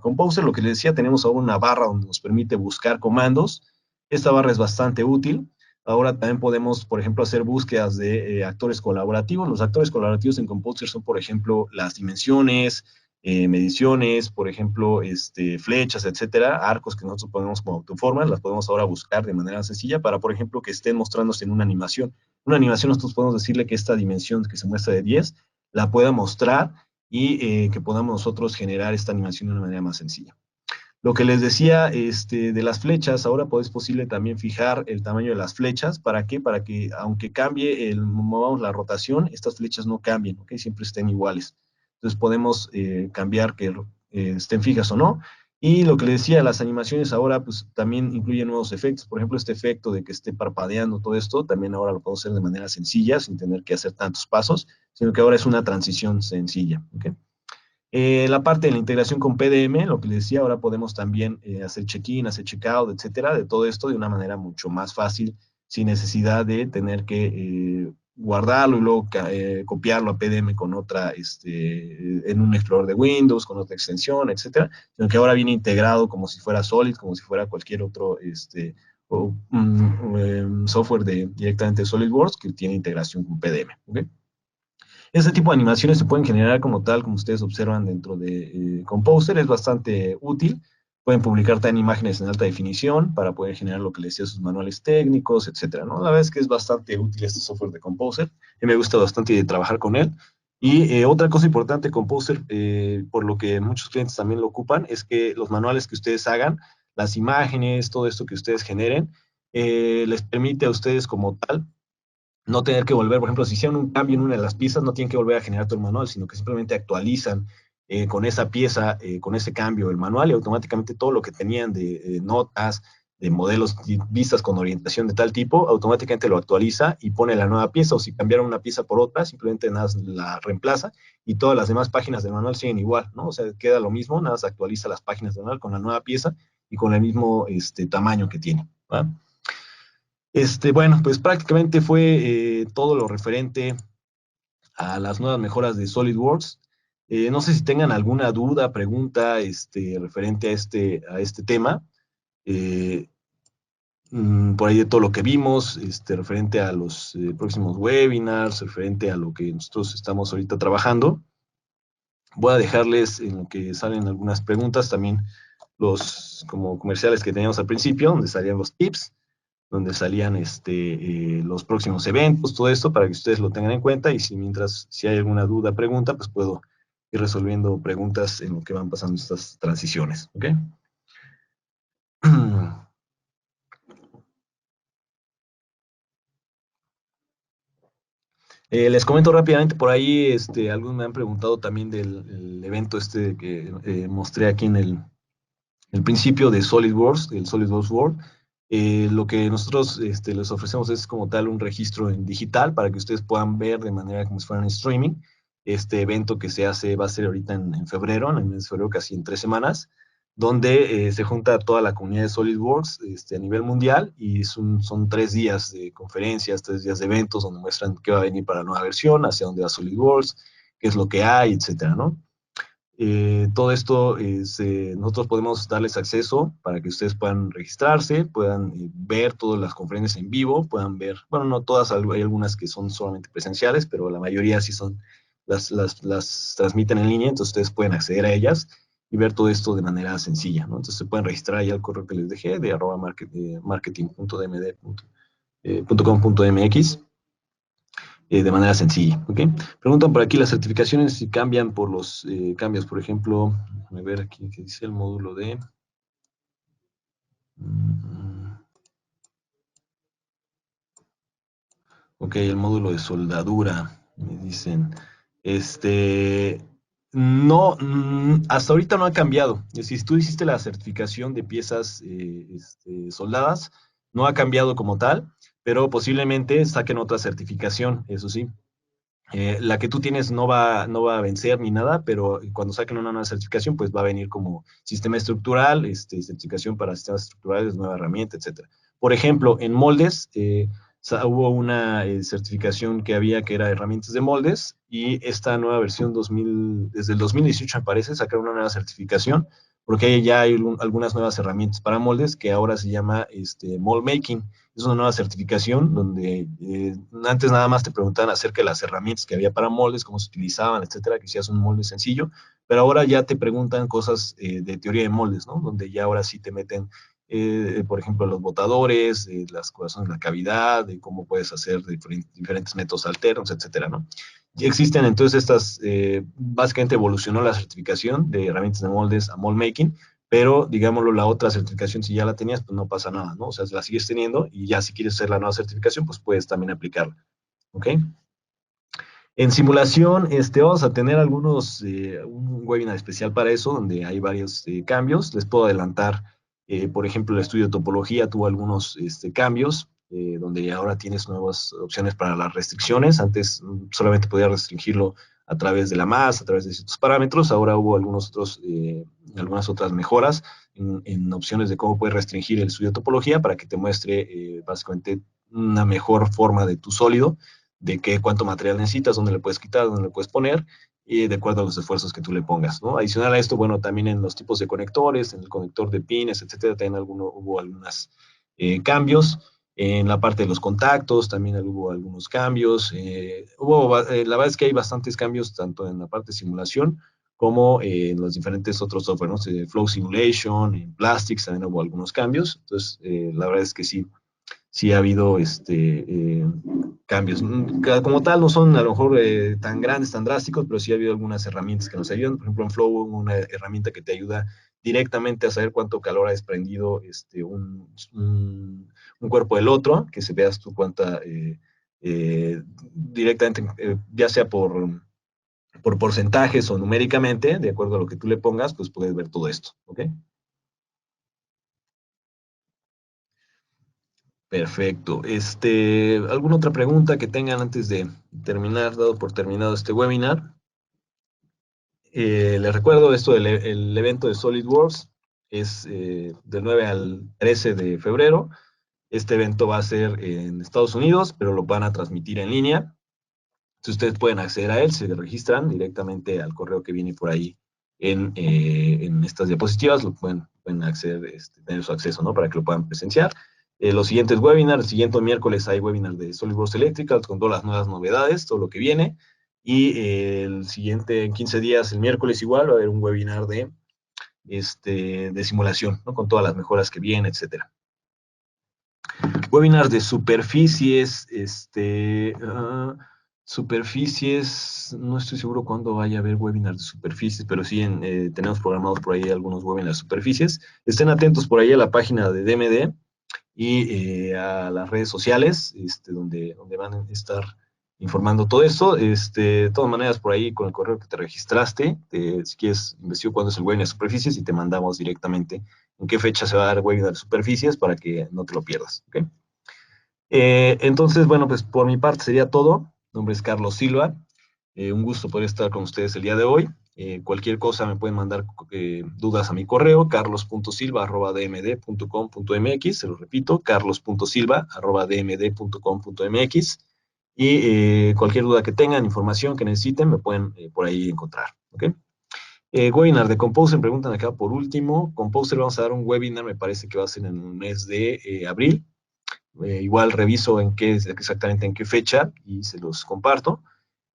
Composer. Lo que les decía, tenemos ahora una barra donde nos permite buscar comandos. Esta barra es bastante útil. Ahora también podemos, por ejemplo, hacer búsquedas de actores colaborativos. Los actores colaborativos en Composer son, por ejemplo, las dimensiones, mediciones, por ejemplo, flechas, etcétera, arcos que nosotros ponemos como autoformas, las podemos ahora buscar de manera sencilla para, por ejemplo, que estén mostrándose en una animación. Una animación nosotros podemos decirle que esta dimensión que se muestra de 10 la pueda mostrar y que podamos nosotros generar esta animación de una manera más sencilla. Lo que les decía de las flechas, ahora es posible también fijar el tamaño de las flechas. ¿Para qué? Para que aunque cambie, movamos la rotación, estas flechas no cambien, ¿ok? Siempre estén iguales. Entonces podemos cambiar que estén fijas o no. Y lo que les decía, las animaciones ahora pues también incluyen nuevos efectos. Por ejemplo, este efecto de que esté parpadeando todo esto, también ahora lo podemos hacer de manera sencilla, sin tener que hacer tantos pasos, sino que ahora es una transición sencilla, ¿ok? La parte de la integración con PDM, lo que les decía, ahora podemos también hacer check-in, hacer check-out, etcétera, de todo esto de una manera mucho más fácil, sin necesidad de tener que guardarlo y luego copiarlo a PDM con otra, en un explorador de Windows, con otra extensión, etcétera, sino que ahora viene integrado como si fuera Solid, como si fuera cualquier otro software directamente de SolidWorks que tiene integración con PDM. ¿Ok? Este tipo de animaciones se pueden generar como tal, como ustedes observan dentro de Composer, es bastante útil. Pueden publicar también imágenes en alta definición para poder generar lo que les decía, sus manuales técnicos, etcétera, ¿no? La verdad es que es bastante útil este software de Composer y me gusta bastante trabajar con él. Y otra cosa importante de Composer, por lo que muchos clientes también lo ocupan, es que los manuales que ustedes hagan, las imágenes, todo esto que ustedes generen, les permite a ustedes como tal no tener que volver, por ejemplo, si hicieron un cambio en una de las piezas, no tienen que volver a generar todo el manual, sino que simplemente actualizan con esa pieza, con ese cambio, el manual y automáticamente todo lo que tenían de notas, de modelos vistas con orientación de tal tipo, automáticamente lo actualiza y pone la nueva pieza, o si cambiaron una pieza por otra, simplemente nada la reemplaza y todas las demás páginas del manual siguen igual, ¿no? O sea, queda lo mismo, nada se actualiza las páginas del manual con la nueva pieza y con el mismo tamaño que tiene, ¿va? Bueno, pues prácticamente fue todo lo referente a las nuevas mejoras de SolidWorks. No sé si tengan alguna duda, pregunta, referente a este tema. Eh, por ahí de todo lo que vimos, referente a los próximos webinars, referente a lo que nosotros estamos ahorita trabajando. Voy a dejarles en lo que salen algunas preguntas, también los como comerciales que teníamos al principio, donde salían los tips, donde salían los próximos eventos, todo esto, para que ustedes lo tengan en cuenta y si hay alguna duda, pregunta, pues puedo ir resolviendo preguntas en lo que van pasando estas transiciones. ¿Ok? Les comento rápidamente por ahí, algunos me han preguntado también del evento que mostré aquí en el principio de SolidWorks, el SolidWorks World. Lo que nosotros les ofrecemos es como tal un registro en digital para que ustedes puedan ver de manera como si fueran streaming este evento que va a ser ahorita en febrero, en el mes de febrero, casi en 3 semanas, donde se junta toda la comunidad de SolidWorks a nivel mundial y son 3 días de conferencias, 3 días de eventos donde muestran qué va a venir para la nueva versión, hacia dónde va SolidWorks, qué es lo que hay, etcétera, ¿no? Todo esto nosotros podemos darles acceso para que ustedes puedan registrarse, puedan ver todas las conferencias en vivo, puedan ver, bueno, no todas, hay algunas que son solamente presenciales, pero la mayoría sí son, las transmiten en línea, entonces ustedes pueden acceder a ellas y ver todo esto de manera sencilla, ¿no? Entonces se pueden registrar ahí al correo que les dejé de marketing.com.mx de manera sencilla. ¿Ok? Preguntan por aquí las certificaciones si cambian por los cambios. Por ejemplo, déjame ver aquí que dice el módulo de. Ok, el módulo de soldadura, me dicen. Este. No, hasta ahorita no ha cambiado. Es decir, si tú hiciste la certificación de piezas soldadas, no ha cambiado como tal, pero posiblemente saquen otra certificación, eso sí. La que tú tienes no va a vencer ni nada, pero cuando saquen una nueva certificación, pues va a venir como sistema estructural, certificación para sistemas estructurales, nueva herramienta, etcétera. Por ejemplo, en moldes, hubo una certificación que había que era herramientas de moldes y esta nueva versión desde el 2018 me parece, sacaron una nueva certificación porque ya hay algunas nuevas herramientas para moldes que ahora se llama Mold Making. Es una nueva certificación donde antes nada más te preguntaban acerca de las herramientas que había para moldes, cómo se utilizaban, etcétera, que hacías un molde sencillo, pero ahora ya te preguntan cosas de teoría de moldes, ¿no? Donde ya ahora sí te meten, por ejemplo, los botadores, las corazones de la cavidad, de cómo puedes hacer diferentes métodos alternos, etcétera, ¿no? Y existen entonces básicamente evolucionó la certificación de herramientas de moldes a mold making, pero digámoslo, la otra certificación, si ya la tenías, pues no pasa nada, ¿no? O sea, la sigues teniendo y ya si quieres hacer la nueva certificación, pues puedes también aplicarla, ¿ok? En simulación, vamos a tener un webinar especial para eso, donde hay varios cambios. Les puedo adelantar, por ejemplo, el estudio de topología tuvo algunos cambios, donde ahora tienes nuevas opciones para las restricciones. Antes solamente podía restringirlo a través de la masa, a través de ciertos parámetros. Ahora hubo algunas otras mejoras en opciones de cómo puedes restringir el estudio de topología para que te muestre básicamente una mejor forma de tu sólido, de cuánto material necesitas, dónde le puedes quitar, dónde le puedes poner, y de acuerdo a los esfuerzos que tú le pongas, ¿no? Adicional a esto, bueno, también en los tipos de conectores, en el conector de pines, etcétera, también hubo algunos cambios. En la parte de los contactos también hubo algunos cambios. La verdad es que hay bastantes cambios tanto en la parte de simulación como en los diferentes otros software, ¿no? Flow Simulation, en Plastics también hubo algunos cambios. Entonces, la verdad es que sí ha habido cambios. Como tal, no son a lo mejor tan grandes, tan drásticos, pero sí ha habido algunas herramientas que nos ayudan. Por ejemplo, en Flow, una herramienta que te ayuda directamente a saber cuánto calor ha desprendido un cuerpo del otro, que se veas tú cuánta directamente, ya sea por porcentajes o numéricamente, de acuerdo a lo que tú le pongas, pues puedes ver todo esto, ¿ok? Perfecto. ¿Alguna otra pregunta que tengan antes de terminar, dado por terminado este webinar? Les recuerdo esto del el evento de SolidWorks, es del 9 al 13 de febrero. Este evento va a ser en Estados Unidos, pero lo van a transmitir en línea. Si ustedes pueden acceder a él, se registran directamente al correo que viene por ahí en estas diapositivas, lo pueden acceder, tener su acceso, ¿no? Para que lo puedan presenciar. Los siguientes webinars, el siguiente miércoles hay webinar de SolidWorks Electrical con todas las nuevas novedades, todo lo que viene. Y el siguiente, en 15 días, el miércoles igual, va a haber un webinar de simulación, ¿no? Con todas las mejoras que vienen, etcétera. Webinars de superficies, superficies, no estoy seguro cuándo vaya a haber webinars de superficies, pero sí tenemos programados por ahí algunos webinars de superficies. Estén atentos por ahí a la página de DMD y a las redes sociales, donde van a estar informando todo esto. De todas maneras, por ahí con el correo que te registraste, si quieres, investigo cuándo es el webinar de superficies y te mandamos directamente en qué fecha se va a dar el webinar de superficies para que no te lo pierdas, ¿ok? Entonces, bueno, pues por mi parte sería todo. Mi nombre es Carlos Silva. Un gusto poder estar con ustedes el día de hoy. Cualquier cosa me pueden mandar dudas a mi correo, carlos.silva@dmd.com.mx. Se lo repito, carlos.silva@dmd.com.mx. Y cualquier duda que tengan, información que necesiten, me pueden por ahí encontrar, ¿ok? Webinar de Composer, preguntan acá por último. Composer, vamos a dar un webinar, me parece que va a ser en el mes de abril. Igual reviso exactamente en qué fecha y se los comparto,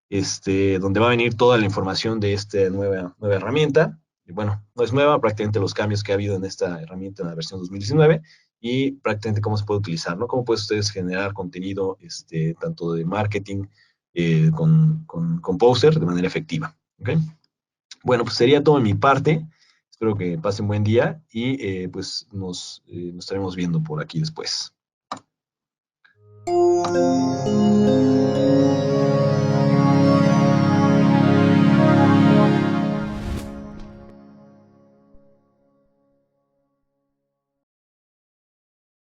donde va a venir toda la información de esta nueva herramienta. Y bueno, no es nueva, prácticamente los cambios que ha habido en esta herramienta en la versión 2019 y prácticamente cómo se puede utilizar, ¿no? Cómo pueden ustedes generar contenido, tanto de marketing con Composer de manera efectiva, ¿ok? Bueno, pues sería todo en mi parte. Espero que pasen buen día y pues nos estaremos viendo por aquí después.